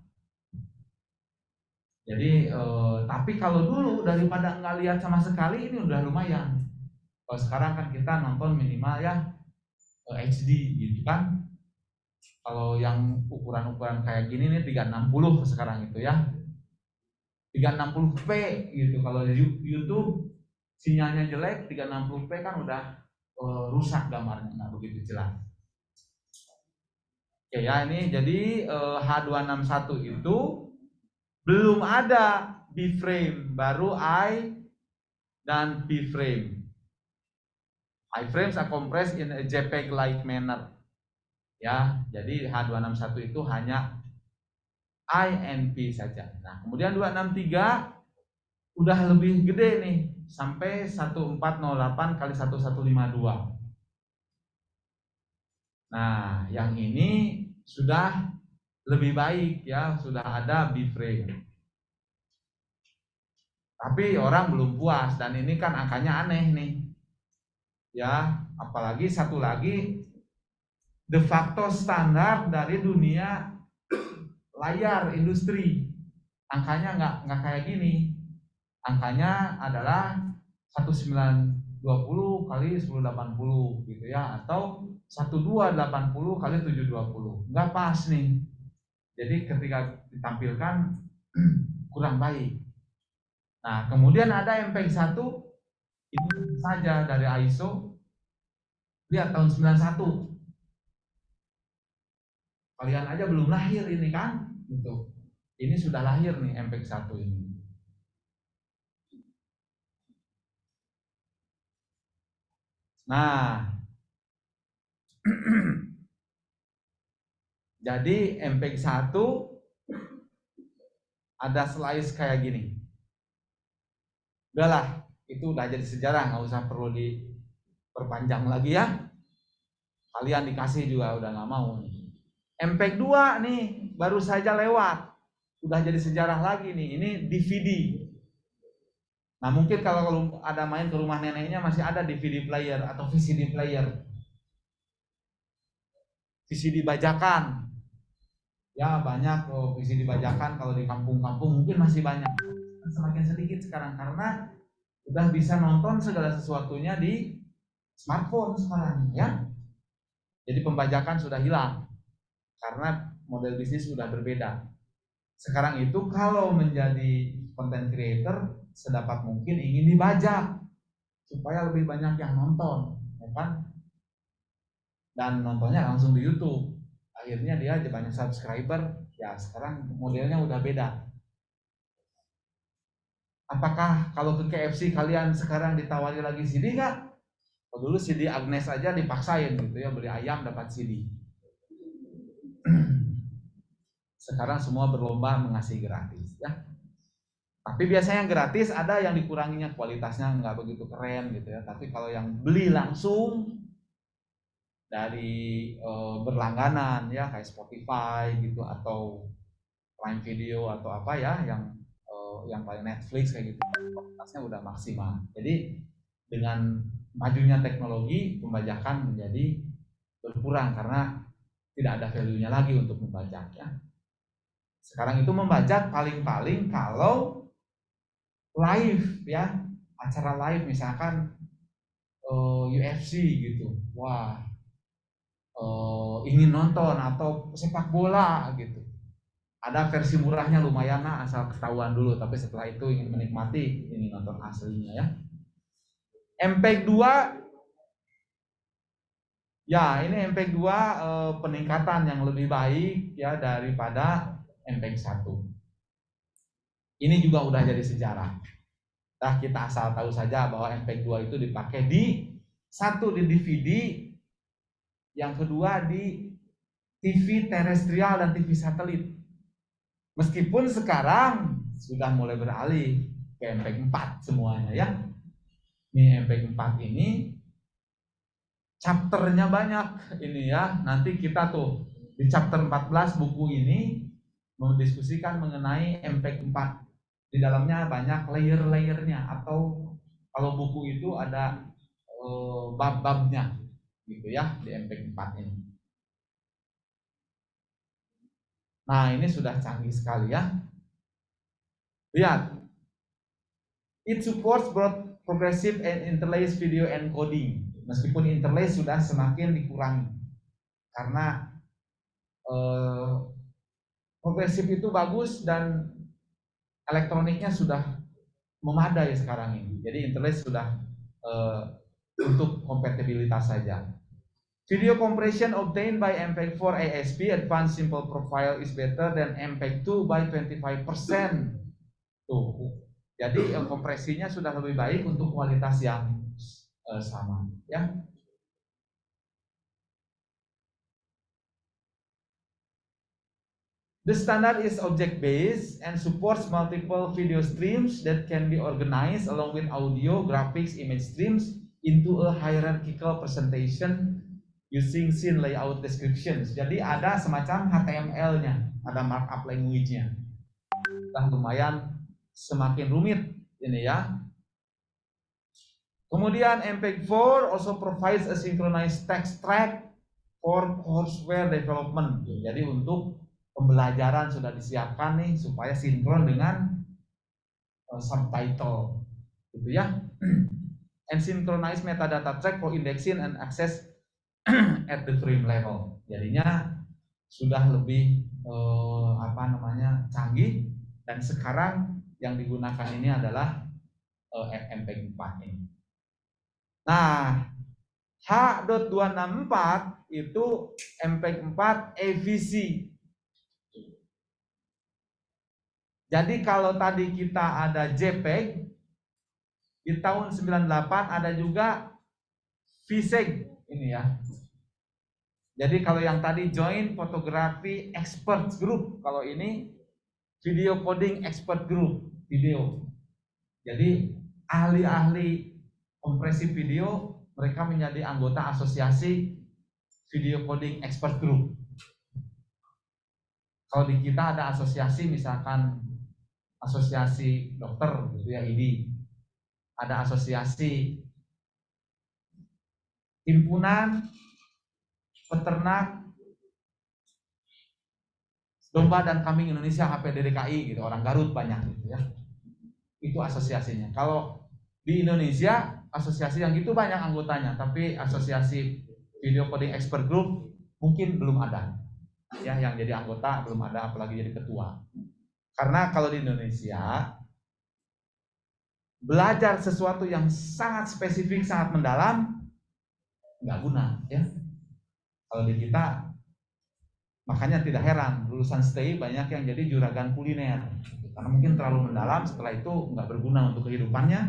Jadi tapi kalau dulu daripada nggak lihat sama sekali, ini udah lumayan. Kalau sekarang kan kita nonton minimal ya HD gitu kan. Kalau yang ukuran-ukuran kayak gini nih 360 sekarang itu ya, 360p gitu. Kalau di YouTube sinyalnya jelek, 360p kan udah rusak gambarnya, nggak begitu jelas. Oke ya, ini jadi H261 itu belum ada B-frame, baru dan P-frame. Iframes are compressed in a JPEG-like manner. Ya, jadi H261 itu hanya I and P saja. Nah, kemudian 263 udah lebih gede nih, sampai 1408 kali 1152. Nah, yang ini sudah lebih baik ya, sudah ada B-frame. Tapi orang belum puas, dan ini kan angkanya aneh nih. Ya, apalagi satu lagi de facto standar dari dunia layar industri. Angkanya nggak kayak gini. Angkanya adalah 1920 kali 1080 gitu ya, atau 1280 kali 720. Nggak pas nih. Jadi ketika ditampilkan kurang baik. Nah, kemudian ada MPEG-1 ini saja dari ISO. Lihat tahun 91. Kalian aja belum lahir ini kan? Gitu. Ini sudah lahir nih MPEG-1 ini. Nah, jadi MPEG-1 ada slice kayak gini. Udahlah, itu udah jadi sejarah, nggak usah perlu diperpanjang lagi ya. Kalian dikasih juga udah nggak mau nih. MPEG 2 nih baru saja lewat, udah jadi sejarah lagi nih. Ini DVD. Nah, mungkin kalau ada main ke rumah neneknya masih ada DVD player atau VCD player, VCD bajakan. Ya banyak VCD bajakan kalau di kampung-kampung mungkin masih banyak. Semakin sedikit sekarang karena udah bisa nonton segala sesuatunya di smartphone sekarang ya. Jadi pembajakan sudah hilang karena model bisnis sudah berbeda. Sekarang itu kalau menjadi content creator sedapat mungkin ingin dibajak supaya lebih banyak yang nonton, ya kan? Dan nontonnya langsung di YouTube. Akhirnya dia banyak subscriber. Ya sekarang modelnya udah beda. Apakah kalau ke KFC kalian sekarang ditawari lagi CD nggak? Kalau dulu CD Agnes aja dipaksain gitu ya, beli ayam dapat CD. Sekarang semua berlomba mengasih gratis ya. Tapi biasanya yang gratis ada yang dikuranginya, kualitasnya nggak begitu keren gitu ya. Tapi kalau yang beli langsung dari berlangganan ya kayak Spotify gitu atau Prime Video atau apa ya yang paling Netflix kayak gitu, kualitasnya udah maksimal. Jadi dengan majunya teknologi, pembajakan menjadi berkurang karena tidak ada value-nya lagi untuk membajak ya. Sekarang itu membajak paling-paling kalau live ya, acara live misalkan UFC gitu, wah ingin nonton atau sepak bola gitu, ada versi murahnya lumayan lah asal ketahuan dulu, tapi setelah itu ingin menikmati ini nonton aslinya ya. MPEG 2 ya, ini MPEG 2 peningkatan yang lebih baik ya daripada MPEG 1. Ini juga udah jadi sejarah. Nah, kita asal tahu saja bahwa MPEG 2 itu dipakai satu di DVD, yang kedua di TV terestrial dan TV satelit. Meskipun sekarang sudah mulai beralih ke MPEG 4 semuanya ya. Ini MPEG 4 ini chapternya banyak ini ya. Nanti kita tuh di chapter 14 buku ini mendiskusikan mengenai MPEG 4. Di dalamnya banyak layer-layernya, atau kalau buku itu ada bab-babnya gitu ya di MPEG 4 ini. Nah, ini sudah canggih sekali ya. Lihat. It supports both progressive and interlaced video encoding. Meskipun interlace sudah semakin dikurangi. Karena progresif itu bagus dan elektroniknya sudah memadai sekarang ini. Jadi interlace sudah untuk kompatibilitas saja. Video compression obtained by MPEG 4 ASP Advanced Simple Profile is better than MPEG 2 by 25%. Tuh, Jadi kompresinya sudah lebih baik untuk kualitas yang sama, ya. The standard is object-based and supports multiple video streams that can be organized along with audio, graphics, image streams into a hierarchical presentation using scene layout descriptions. Jadi ada semacam HTML-nya, ada markup language-nya. Dan lumayan semakin rumit ini ya. Kemudian MPEG-4 also provides a synchronized text track for courseware development. Jadi untuk pembelajaran sudah disiapkan nih supaya sinkron dengan subtitle gitu ya. And synchronize metadata track for indexing and access at the frame level. Jadinya sudah lebih canggih, dan sekarang yang digunakan ini adalah MPEG-4 ini. Nah, H.264 itu MPEG-4 AVC. Jadi kalau tadi kita ada JPEG, di tahun 98 ada juga VSEG ini ya. Jadi kalau yang tadi Joint Photography Expert Group, kalau ini Video Coding Expert Group video. Jadi ahli-ahli kompresi video, mereka menjadi anggota asosiasi Video Coding Expert Group. Kalau di kita ada asosiasi, misalkan asosiasi dokter gitu ya, IDI. Ada asosiasi himpunan peternak domba dan kambing Indonesia HPDDKI gitu, orang Garut banyak gitu ya. Itu asosiasinya. Kalau di Indonesia asosiasi yang gitu banyak anggotanya, tapi asosiasi Video Coding Expert Group mungkin belum ada. Ya, yang jadi anggota belum ada, apalagi jadi ketua. Karena kalau di Indonesia belajar sesuatu yang sangat spesifik, sangat mendalam, nggak guna ya. Kalau di kita, makanya tidak heran lulusan STI banyak yang jadi juragan kuliner, karena mungkin terlalu mendalam, setelah itu nggak berguna untuk kehidupannya,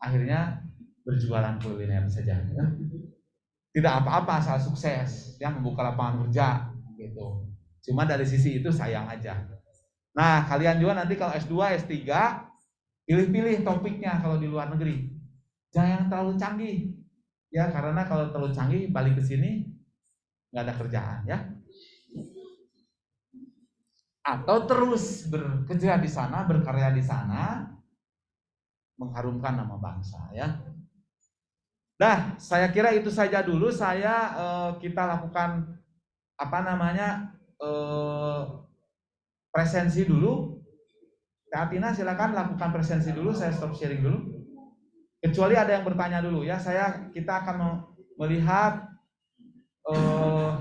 akhirnya berjualan kuliner saja ya. Tidak apa-apa asal sukses ya, membuka lapangan kerja gitu. Cuma dari sisi itu sayang aja. Nah, kalian juga nanti kalau S2, S3 pilih-pilih topiknya kalau di luar negeri. Jangan yang terlalu canggih. Ya, karena kalau terlalu canggih balik ke sini nggak ada kerjaan ya. Atau terus bekerja di sana, berkarya di sana, mengharumkan nama bangsa ya. Nah, saya kira itu saja dulu. Kita lakukan presensi dulu. Kak Atina silakan lakukan presensi dulu, saya stop sharing dulu. Kecuali ada yang bertanya dulu ya. Kita akan melihat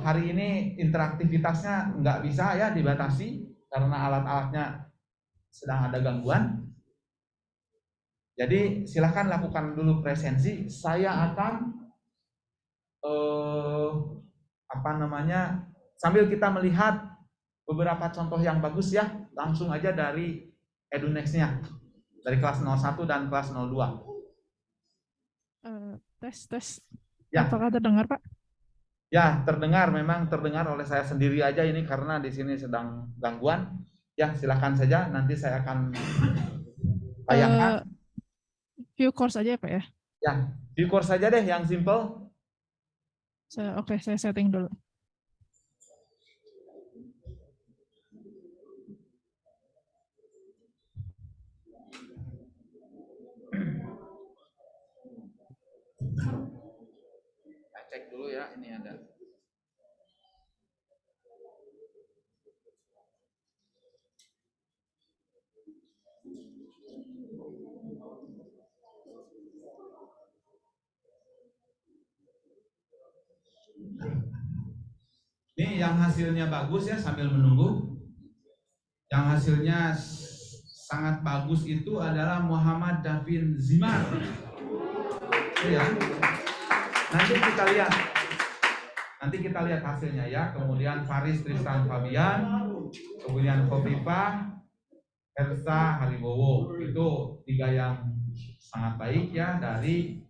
hari ini interaktivitasnya nggak bisa ya, dibatasi karena alat-alatnya sedang ada gangguan. Jadi silakan lakukan dulu presensi. Saya akan sambil kita melihat beberapa contoh yang bagus ya, langsung aja dari EduNext-nya, dari kelas 01 dan kelas 02. Tes. Ya. Apakah terdengar, Pak? Ya, terdengar, memang terdengar oleh saya sendiri aja ini karena di sini sedang gangguan. Ya, silakan saja, nanti saya akan tayangkan. View course aja ya, Pak ya? Ya, view course saja deh yang simple. Oke, saya setting dulu. Saya cek dulu ya, ini ada. Ini yang hasilnya bagus ya, sambil menunggu. Yang hasilnya sangat bagus itu adalah Muhammad Davin Zimar. Ya. Nanti kita lihat hasilnya ya. Kemudian Faris Tristan Fabian, kemudian Khofifah, Hersa Haribowo. Itu 3 yang sangat baik ya dari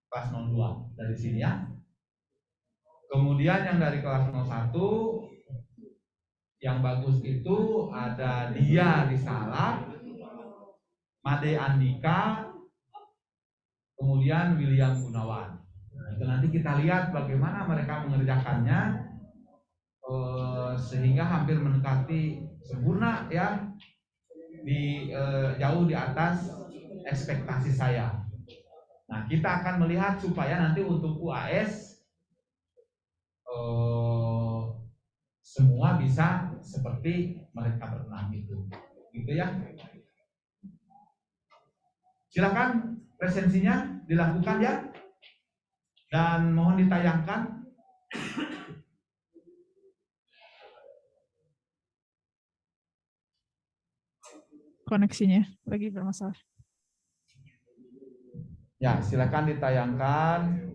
kelas 02 dari sini ya. Kemudian yang dari kelas 01 yang bagus itu ada Dia Risalah, Made Andika, kemudian William Gunawan. Nah, itu nanti kita lihat bagaimana mereka mengerjakannya sehingga hampir mendekati sempurna ya, jauh di atas ekspektasi saya. Nah, kita akan melihat supaya nanti untuk UAS semua bisa seperti mereka berenam itu, gitu ya. Silakan presensinya dilakukan ya, dan mohon ditayangkan. Koneksinya lagi bermasalah. Ya, silakan ditayangkan.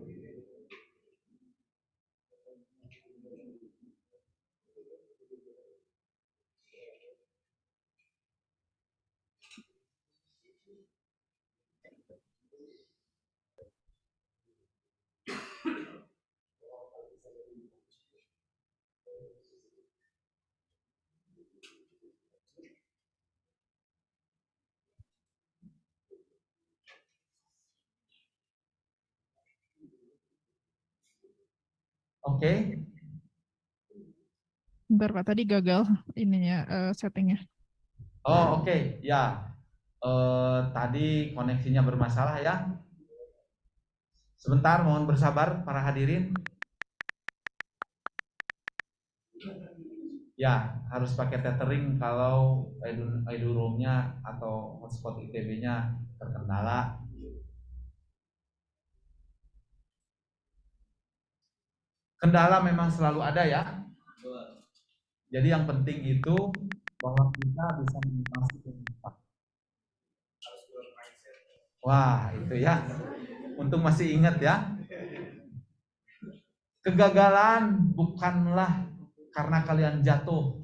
Oke. Bentar Pak, tadi gagal ininya settingnya. Oh, oke. Ya. Tadi koneksinya bermasalah ya. Sebentar, mohon bersabar para hadirin. Ya, harus pakai tethering kalau EduRoam-nya atau hotspot ITB-nya terkendala. Kendala memang selalu ada ya. Jadi yang penting itu bahwa kita bisa mengatasi kehidupan. Wah, itu ya. Untung masih ingat ya. Kegagalan bukanlah karena kalian jatuh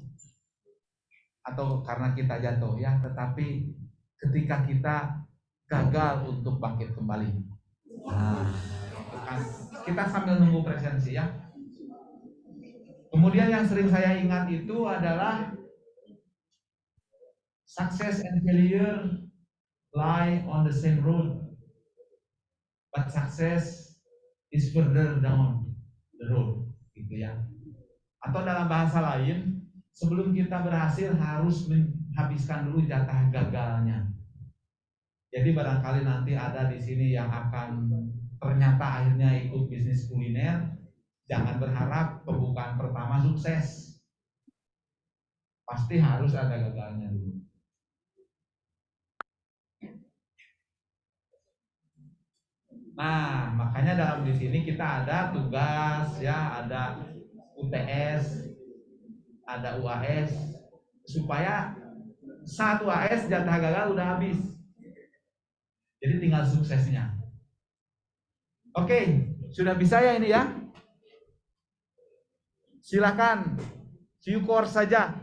atau karena kita jatuh ya, tetapi ketika kita gagal untuk bangkit kembali. Nah, itu kan kita sambil nunggu presensi ya. Kemudian yang sering saya ingat itu adalah success and failure lie on the same road, but success is further down the road, gitu ya. Atau dalam bahasa lain, sebelum kita berhasil harus menghabiskan dulu jatah gagalnya. Jadi barangkali nanti ada di sini yang akan ternyata akhirnya ikut bisnis kuliner, jangan berharap pembukaan pertama sukses. Pasti harus ada gagalnya dulu. Nah, makanya dalam di sini kita ada tugas ya, ada UTS, ada UAS, supaya saat UAS jatah gagal udah habis. Jadi tinggal suksesnya. Oke, sudah bisa ya ini ya? Silakan view course saja.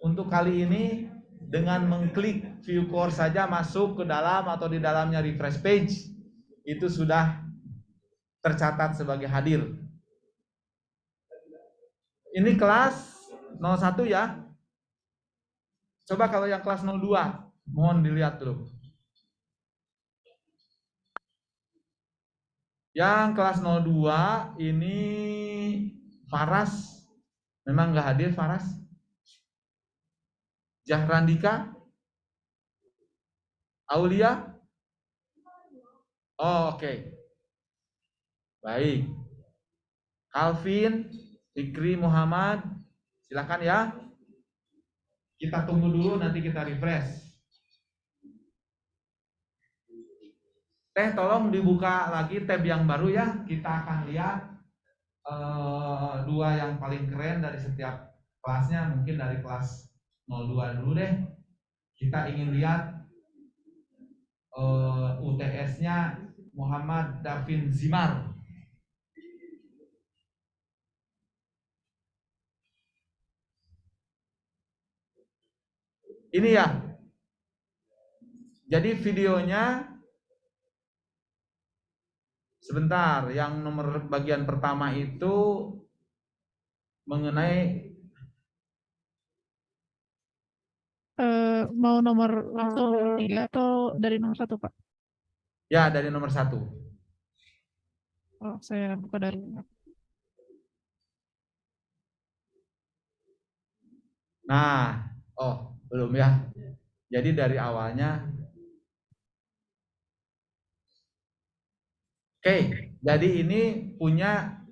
Untuk kali ini dengan mengklik view course saja masuk ke dalam atau di dalamnya refresh page, itu sudah tercatat sebagai hadir. Ini kelas 01 ya. Coba kalau yang kelas 02, mohon dilihat dulu. Yang kelas 02 ini Faras, memang nggak hadir Faras? Jahrandika? Aulia? Oh, oke. Baik. Calvin, Fikri Muhammad, silakan ya. Kita tunggu dulu, nanti kita refresh. Teh, tolong dibuka lagi tab yang baru ya. Kita akan lihat dua yang paling keren dari setiap kelasnya. Mungkin dari kelas 02 dulu deh. Kita ingin lihat UTS-nya Muhammad Davin Zimar. Ini ya. Jadi videonya sebentar, yang nomor bagian pertama itu mengenai Mau nomor langsung 3 atau dari nomor 1, Pak? ya dari nomor 1. Oh, saya buka dari Nah, oh belum ya. Jadi dari awalnya. Oke, jadi ini punya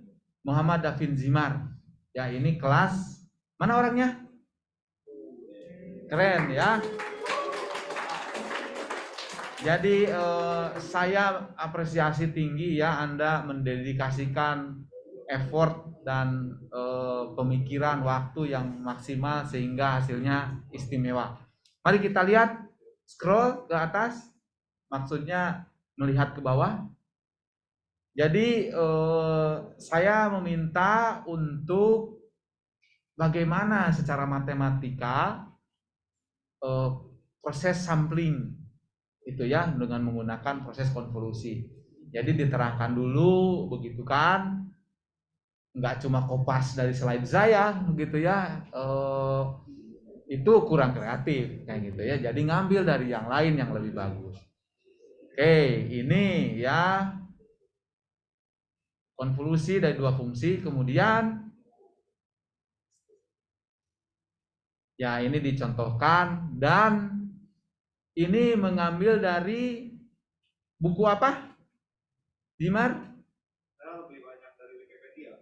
Muhammad Davin Zimar. Ya, ini kelas mana orangnya? Keren ya. Jadi saya apresiasi tinggi ya Anda mendedikasikan effort dan pemikiran waktu yang maksimal sehingga hasilnya istimewa. Mari kita lihat, scroll ke atas, maksudnya melihat ke bawah. Jadi saya meminta untuk bagaimana secara matematika proses sampling itu ya dengan menggunakan proses konvolusi. Jadi diterangkan dulu begitu kan, nggak cuma kopas dari slide saya gitu ya, itu kurang kreatif kayak gitu ya. Jadi ngambil dari yang lain yang lebih bagus. Oke, ini ya konvolusi dari dua fungsi, kemudian ya ini dicontohkan dan ini mengambil dari buku apa? Dimar? Lebih banyak dari Wikipedia.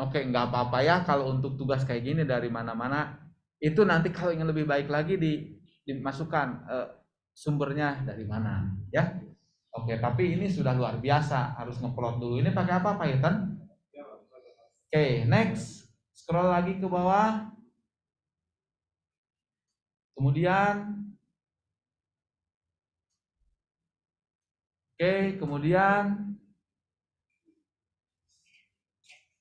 Oke, nggak apa-apa ya kalau untuk tugas kayak gini dari mana-mana. Itu nanti kalau ingin lebih baik lagi dimasukkan sumbernya dari mana ya. Oke, tapi ini sudah luar biasa, harus ngeplot dulu. Ini pakai apa, Python? Oke, next. Scroll lagi ke bawah. Kemudian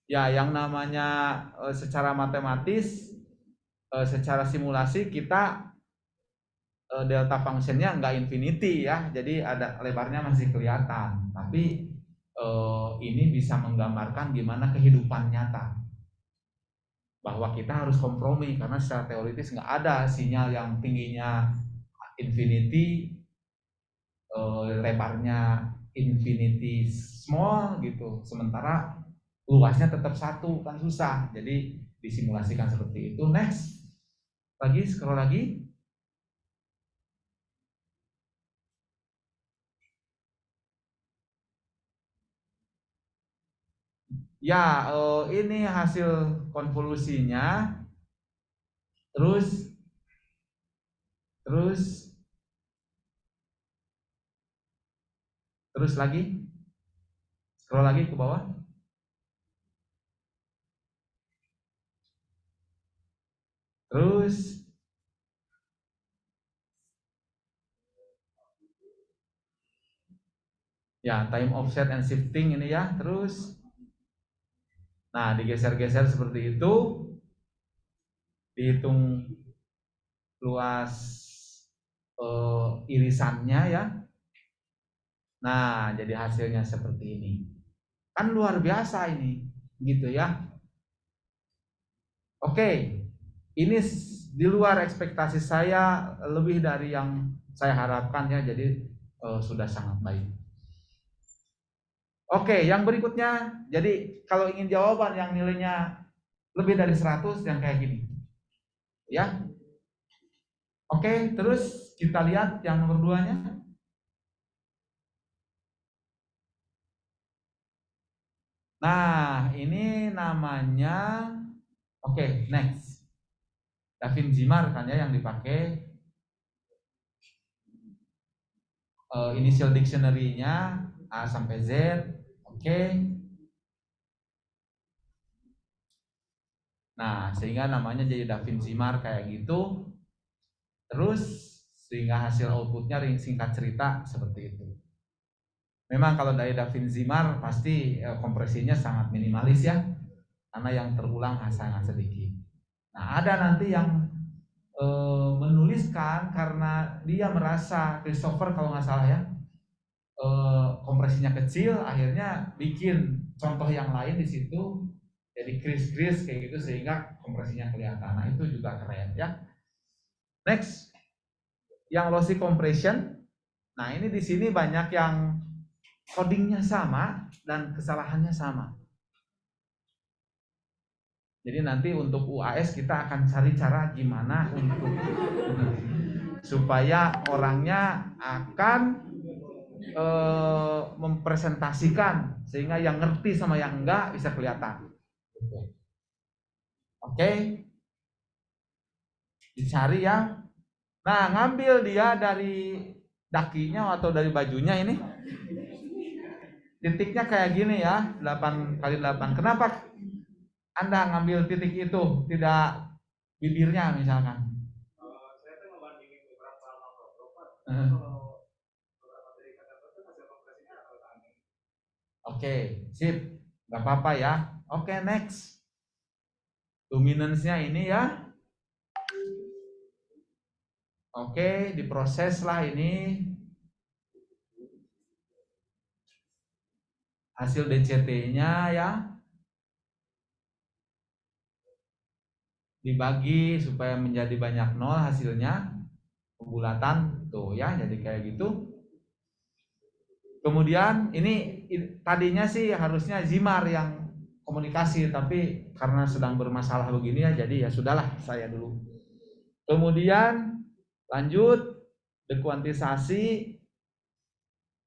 ya yang namanya secara matematis, secara simulasi kita delta functionnya nggak infinity ya, jadi ada lebarnya masih kelihatan, tapi ini bisa menggambarkan gimana kehidupan nyata, bahwa kita harus kompromi karena secara teoritis nggak ada sinyal yang tingginya infinity, lebarnya infinity small gitu, sementara luasnya tetap satu, kan susah. Jadi disimulasikan seperti itu. Next, lagi scroll lagi. Ya, ini hasil konvolusinya. Terus lagi, scroll lagi ke bawah. Terus ya, time offset and shifting ini ya. Terus nah, digeser-geser seperti itu. Dihitung luas irisannya ya. Nah, jadi hasilnya seperti ini. Kan luar biasa ini, gitu ya. Oke, ini di luar ekspektasi saya, lebih dari yang saya harapkan ya, jadi sudah sangat baik. Oke, yang berikutnya, jadi kalau ingin jawaban yang nilainya lebih dari 100 yang kayak gini. Ya. Oke, terus kita lihat yang nomor 2-nya. Nah, ini namanya, oke, next. Davin Zimar kan ya yang dipakai. Initial dictionary-nya A sampai Z. Oke. Nah, sehingga namanya jadi Davin Zimar kayak gitu. Terus sehingga hasil outputnya singkat cerita seperti itu. Memang kalau dari Davin Zimar pasti kompresinya sangat minimalis ya, karena yang terulang sangat sedikit. Nah, ada nanti yang menuliskan karena dia merasa Christopher kalau nggak salah ya, kompresinya kecil, akhirnya bikin contoh yang lain di situ jadi kris-kris kayak gitu sehingga kompresinya kelihatan. Nah itu juga keren ya. Next, yang lossy compression. Nah ini di sini banyak yang codingnya sama dan kesalahannya sama. Jadi nanti untuk UAS kita akan cari cara gimana untuk supaya orangnya akan mempresentasikan sehingga yang ngerti sama yang enggak bisa kelihatan. Oke, dicari ya. Nah, ngambil dia dari dakinya atau dari bajunya ini. Titiknya kayak gini ya, 8 kali 8. Kenapa Anda ngambil titik itu, tidak bibirnya misalkan? Saya tuh membandingin beberapa makro Oke, sip. Gak apa-apa ya. Oke, next. Luminance-nya ini ya. Oke, diproses lah ini. Hasil DCT-nya ya. Dibagi supaya menjadi banyak nol hasilnya. Pembulatan tuh ya, jadi kayak gitu. Kemudian ini tadinya sih harusnya Zimar yang komunikasi, tapi karena sedang bermasalah begini ya, jadi ya sudahlah saya dulu. Kemudian lanjut dekuantisasi,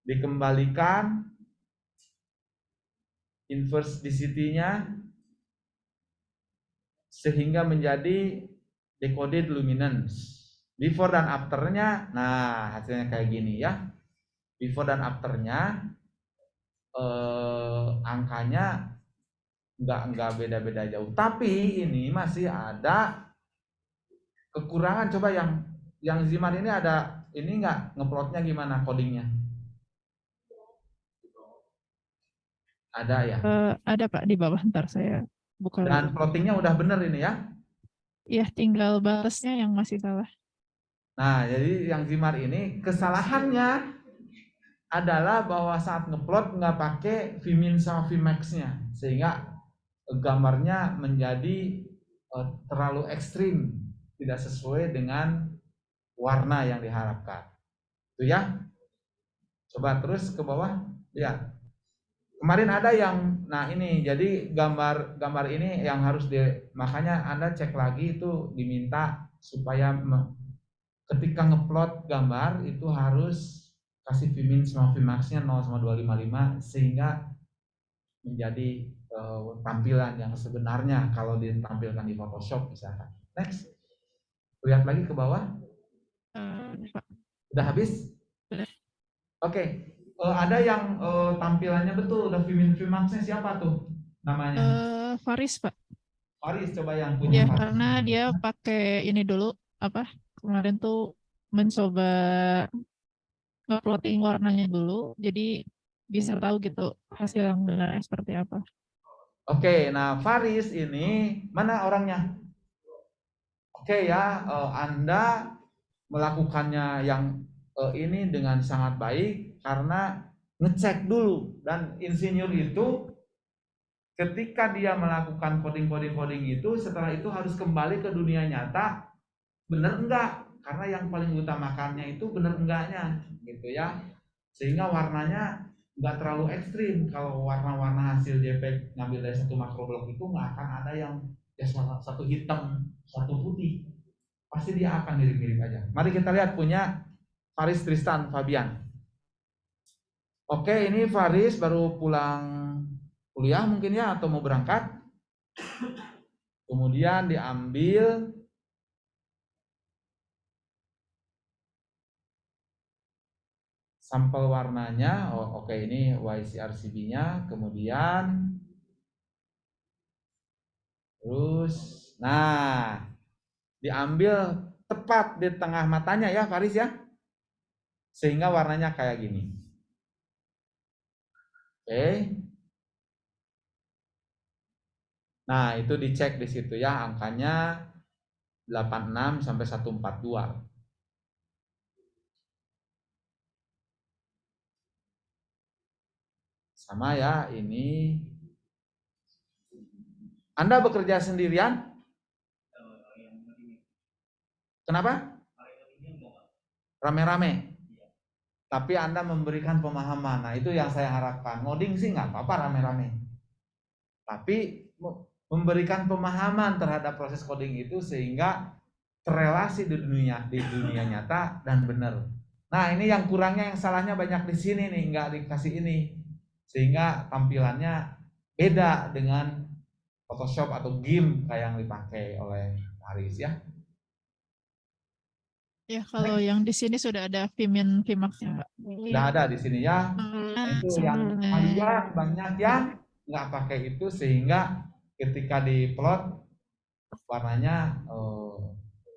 dikembalikan inverse density-nya sehingga menjadi decoded luminance. Before dan after-nya, nah hasilnya kayak gini ya. Before dan after-nya angkanya nggak beda-beda jauh, tapi ini masih ada kekurangan. Coba yang Zimar ini ada ini nggak ngeplotnya gimana codingnya? Ada ya. Ada Pak di bawah, ntar saya buka Dan dulu. plottingnya udah bener ini ya. Iya, tinggal balasnya yang masih salah. Nah, jadi yang Zimar ini kesalahannya adalah bahwa saat ngeplot nggak pakai Vmin sama Vmax-nya, sehingga gambarnya menjadi terlalu ekstrim, tidak sesuai dengan warna yang diharapkan. Itu ya. Coba terus ke bawah. Ya. Kemarin ada yang, nah ini jadi gambar ini yang harus makanya Anda cek lagi itu diminta supaya ketika ngeplot gambar itu harus kasih Vmin sama Vmax-nya 0,255 sehingga menjadi tampilan yang sebenarnya kalau ditampilkan di Photoshop misalkan. Next. Lihat lagi ke bawah. Pak. Udah habis? Udah. Oke. Ada yang tampilannya betul udah Vmin Vmax-nya siapa tuh namanya? Faris Pak. Faris, coba yang Ya, punya Faris. karena dia pakai ini dulu, apa, kemarin tuh mencoba nge-plotting warnanya dulu, jadi bisa tahu gitu hasil yang benar seperti apa. Oke, nah Faris ini mana orangnya? Oke ya, Anda melakukannya yang ini dengan sangat baik karena ngecek dulu, dan insinyur itu ketika dia melakukan coding itu setelah itu harus kembali ke dunia nyata, bener enggak, karena yang paling utamakannya itu bener enggaknya gitu ya, sehingga warnanya enggak terlalu ekstrim. Kalau warna-warna hasil JPEG ngambil dari satu makro blok itu nggak akan ada yang ya satu hitam satu putih, pasti dia akan mirip-mirip aja. Mari kita lihat punya Faris Tristan Fabian. Oke, ini Faris baru pulang kuliah mungkin ya, atau mau berangkat. Kemudian diambil sampel warnanya. Oh, oke, ini YCRCB-nya. Kemudian terus nah diambil tepat di tengah matanya ya Faris ya, sehingga warnanya kayak gini. Oke. Nah, itu dicek di situ ya angkanya 86 sampai 142. Sama ya, ini. Anda bekerja sendirian? Kenapa? Rame-rame. Tapi Anda memberikan pemahaman. Nah, itu yang saya harapkan. Ngoding sih nggak apa-apa rame-rame. Tapi memberikan pemahaman terhadap proses coding itu sehingga terrelasi di dunia nyata dan benar. Nah, ini yang kurangnya, yang salahnya banyak di sini nih, nggak dikasih ini. Sehingga tampilannya beda dengan Photoshop atau GIMP kayak yang dipakai oleh Haris ya. Ya, kalau yang di sini sudah ada Vmax-nya, Pak. Sudah ada di sini ya. Nah, itu yang kalian banyak yang nggak pakai itu sehingga ketika diplot warnanya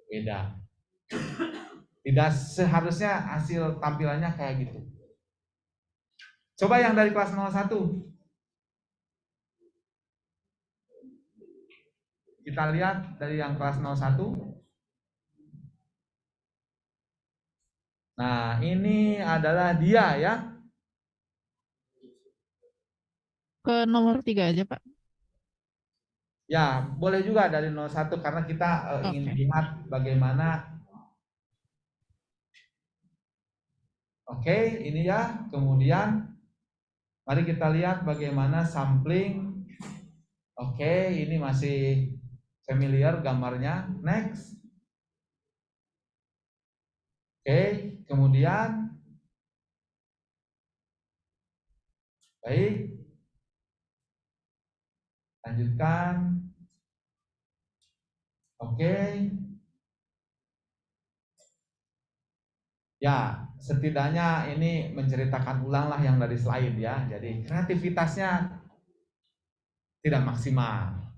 beda. Tidak seharusnya hasil tampilannya kayak gitu. Coba yang dari kelas 01. Kita lihat dari yang kelas 01. Nah, ini adalah dia ya. Ke nomor 3 aja, Pak. Ya, boleh juga dari 01 karena kita ingin lihat bagaimana. Oke, ini ya. Kemudian mari kita lihat bagaimana sampling. Oke, ini masih familiar gambarnya. Next. Oke, kemudian baik. Lanjutkan. Oke. Ya, setidaknya ini menceritakan ulanglah yang dari slide ya. Jadi kreativitasnya tidak maksimal.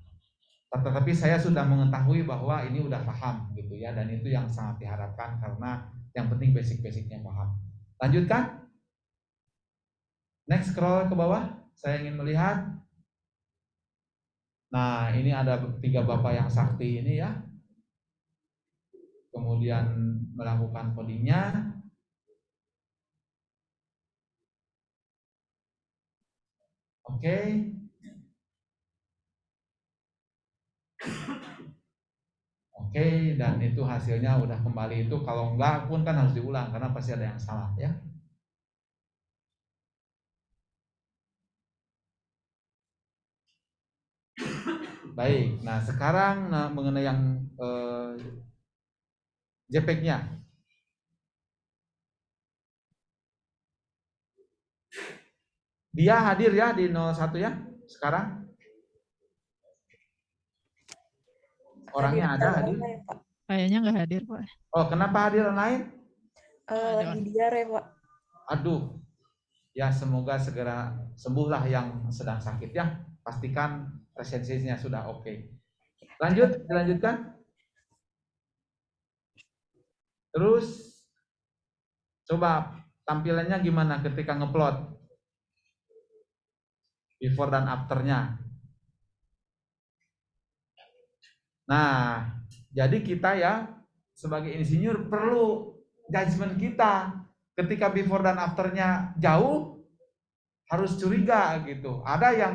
Tetapi saya sudah mengetahui bahwa ini udah paham gitu ya, dan itu yang sangat diharapkan karena yang penting basic-basicnya paham. Lanjutkan. Next, scroll ke bawah. Saya ingin melihat. Nah, ini ada 3 bapak yang sakti ini ya. Kemudian melakukan codingnya. Oke. Oke, dan itu hasilnya udah kembali itu. Kalau enggak pun kan harus diulang karena pasti ada yang salah ya. Baik, nah sekarang mengenai yang JPEG-nya. Dia hadir ya di 01 ya sekarang? Orangnya ada hadir? Kayaknya nggak hadir, Pak. Oh, kenapa hadir online? Lagi diare, Pak. Aduh, ya semoga segera sembuhlah yang sedang sakit ya. Pastikan presensinya sudah oke. Lanjut, dilanjutkan. Terus, coba tampilannya gimana ketika ngeplot? Before dan afternya. Nah, jadi kita ya sebagai insinyur perlu judgement kita. Ketika before dan afternya jauh, harus curiga gitu. Ada yang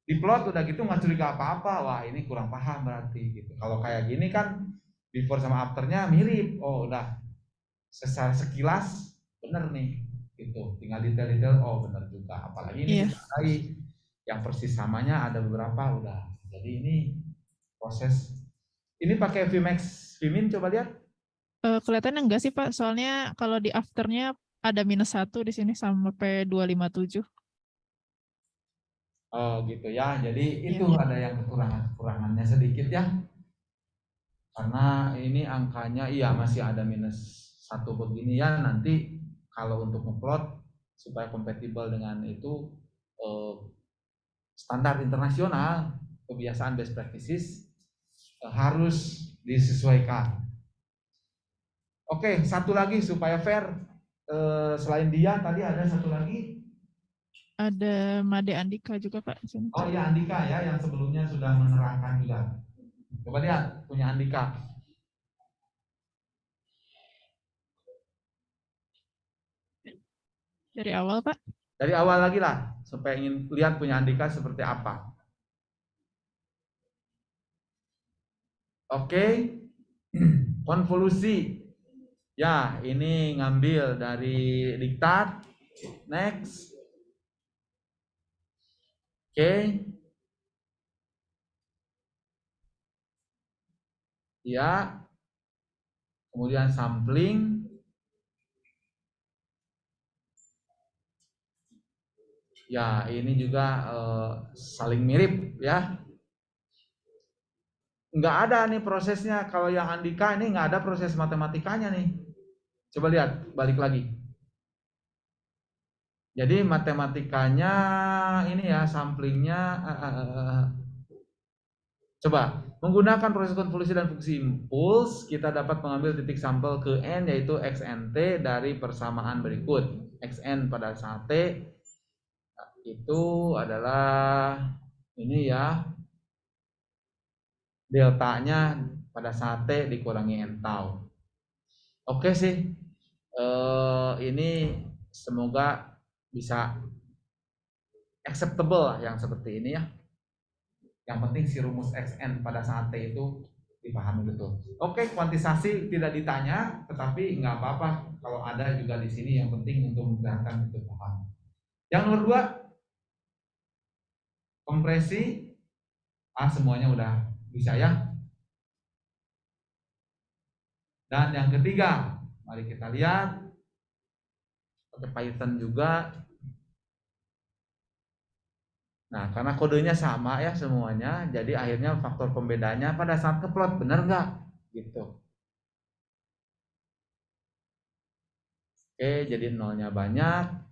diplot udah gitu nggak curiga apa-apa, wah ini kurang paham berarti gitu. Kalau kayak gini kan before sama afternya mirip, oh udah secara sekilas bener nih gitu. Tinggal detail-detail, oh bener juga. Apalagi ini yang persis samanya ada beberapa udah. Jadi ini proses. Ini pakai Vmax Vmin, coba lihat. Kelihatannya enggak sih, Pak. Soalnya kalau di afternya ada -1 di sini sampai 257. Oh gitu ya. Jadi itu ada yang kekurangannya sedikit ya. Karena ini angkanya iya masih ada -1 begini ya. Nanti kalau untuk ngeplot supaya kompatibel dengan itu standar internasional, kebiasaan best practices harus disesuaikan. Oke, satu lagi supaya fair, selain dia tadi ada satu lagi. Ada Made Andika juga, Pak. Oh iya, Andika ya, yang sebelumnya sudah menerangkan juga. Coba lihat punya Andika. Dari awal, Pak. Dari awal lagi lah, supaya ingin lihat punya Andika seperti apa. Oke, konvolusi. Ya, ini ngambil dari diktat. Next. Oke. Ya. Kemudian sampling. Ya, ini juga saling mirip ya. Nggak ada nih prosesnya. Kalau yang Andika ini nggak ada proses matematikanya nih. Coba lihat, balik lagi. Jadi matematikanya ini ya, samplingnya. Coba, menggunakan proses konvolusi dan fungsi impuls, kita dapat mengambil titik sampel ke N, yaitu XNT dari persamaan berikut. XN pada saat T itu adalah ini ya, deltanya pada saat T dikurangi N tau. Oke sih, ini semoga bisa acceptable yang seperti ini ya. Yang penting si rumus XN pada saat T itu dipahami betul. Oke, kuantisasi tidak ditanya, tetapi nggak apa-apa kalau ada juga di sini, yang penting untuk memperlihatkan itu paham. Yang nomor 2, kompresi. Semuanya udah bisa ya. Dan yang ketiga, mari kita lihat pakai Python juga. Nah, karena kodenya sama ya semuanya, jadi akhirnya faktor pembedanya pada saat keplot, benar nggak? Gitu. Oke, jadi nolnya banyak.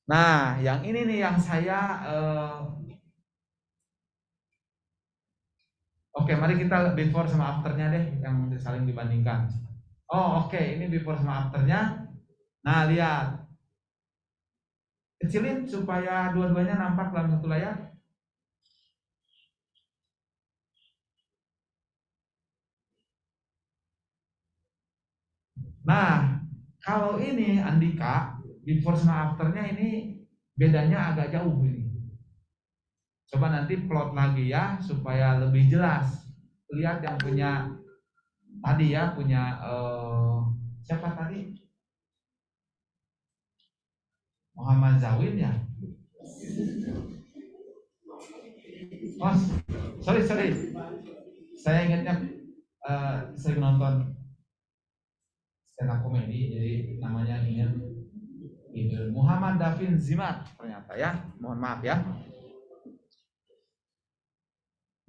Nah, yang ini nih yang saya oke, mari kita before sama afternya deh, yang saling dibandingkan. Oke, ini before sama afternya. Nah, lihat. Kecilin supaya dua-duanya nampak dalam satu layar. Nah, kalau ini Andika, before sama afternya ini bedanya agak jauh ini. Coba nanti plot lagi ya, supaya lebih jelas. Lihat yang punya tadi ya, punya siapa tadi? Muhammad Zawin ya. Oh, sorry. Saya ingatnya sering nonton stand up komedi, jadi namanya ingat gitu. Muhammad Davin Zimat ternyata ya. Mohon maaf ya.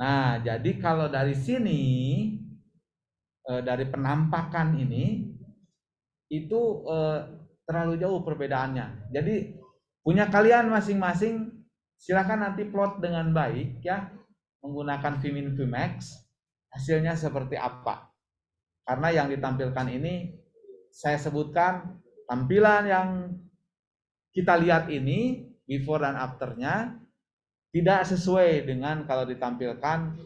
Nah, jadi kalau dari sini dari penampakan ini itu terlalu jauh perbedaannya. Jadi punya kalian masing-masing, silakan nanti plot dengan baik ya, menggunakan Vmin Vmax, hasilnya seperti apa. Karena yang ditampilkan ini saya sebutkan tampilan yang kita lihat ini before dan afternya tidak sesuai dengan kalau ditampilkan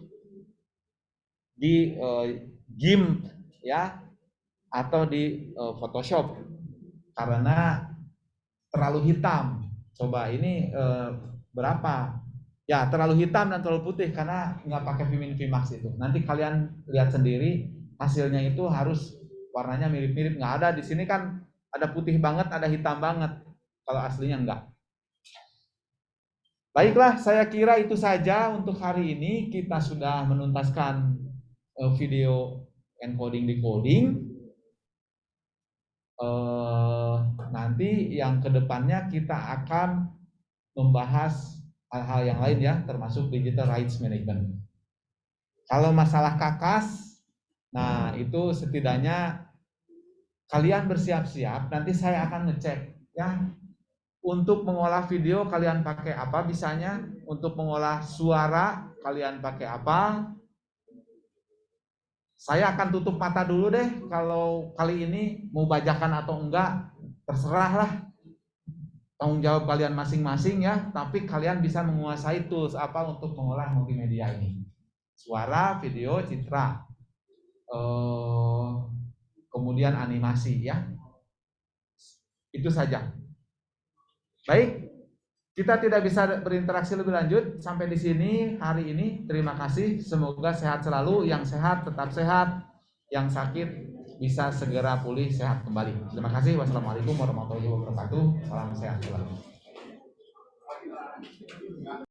di GIMP ya, atau di Photoshop, karena terlalu hitam. Coba ini berapa? Ya, terlalu hitam dan terlalu putih karena nggak pakai Vmin Vmax itu. Nanti kalian lihat sendiri hasilnya itu harus warnanya mirip-mirip. Nggak ada di sini kan, ada putih banget, ada hitam banget. Kalau aslinya enggak. Baiklah, saya kira itu saja untuk hari ini. Kita sudah menuntaskan video encoding decoding. Nanti yang kedepannya kita akan membahas hal-hal yang lain ya, termasuk digital rights management. Kalau masalah KAKAS, nah itu setidaknya kalian bersiap-siap. Nanti saya akan ngecek ya, untuk mengolah video kalian pakai apa bisanya, untuk mengolah suara kalian pakai apa. Saya akan tutup mata dulu deh, kalau kali ini mau bajakan atau enggak, terserah lah. Tanggung jawab kalian masing-masing ya, tapi kalian bisa menguasai tools apa untuk mengolah multimedia ini. Suara, video, citra. kemudian animasi ya. Itu saja. Baik, kita tidak bisa berinteraksi lebih lanjut sampai di sini hari ini. Terima kasih, semoga sehat selalu. Yang sehat tetap sehat, yang sakit bisa segera pulih sehat kembali. Terima kasih. Wassalamualaikum warahmatullahi wabarakatuh. Salam sehat selalu.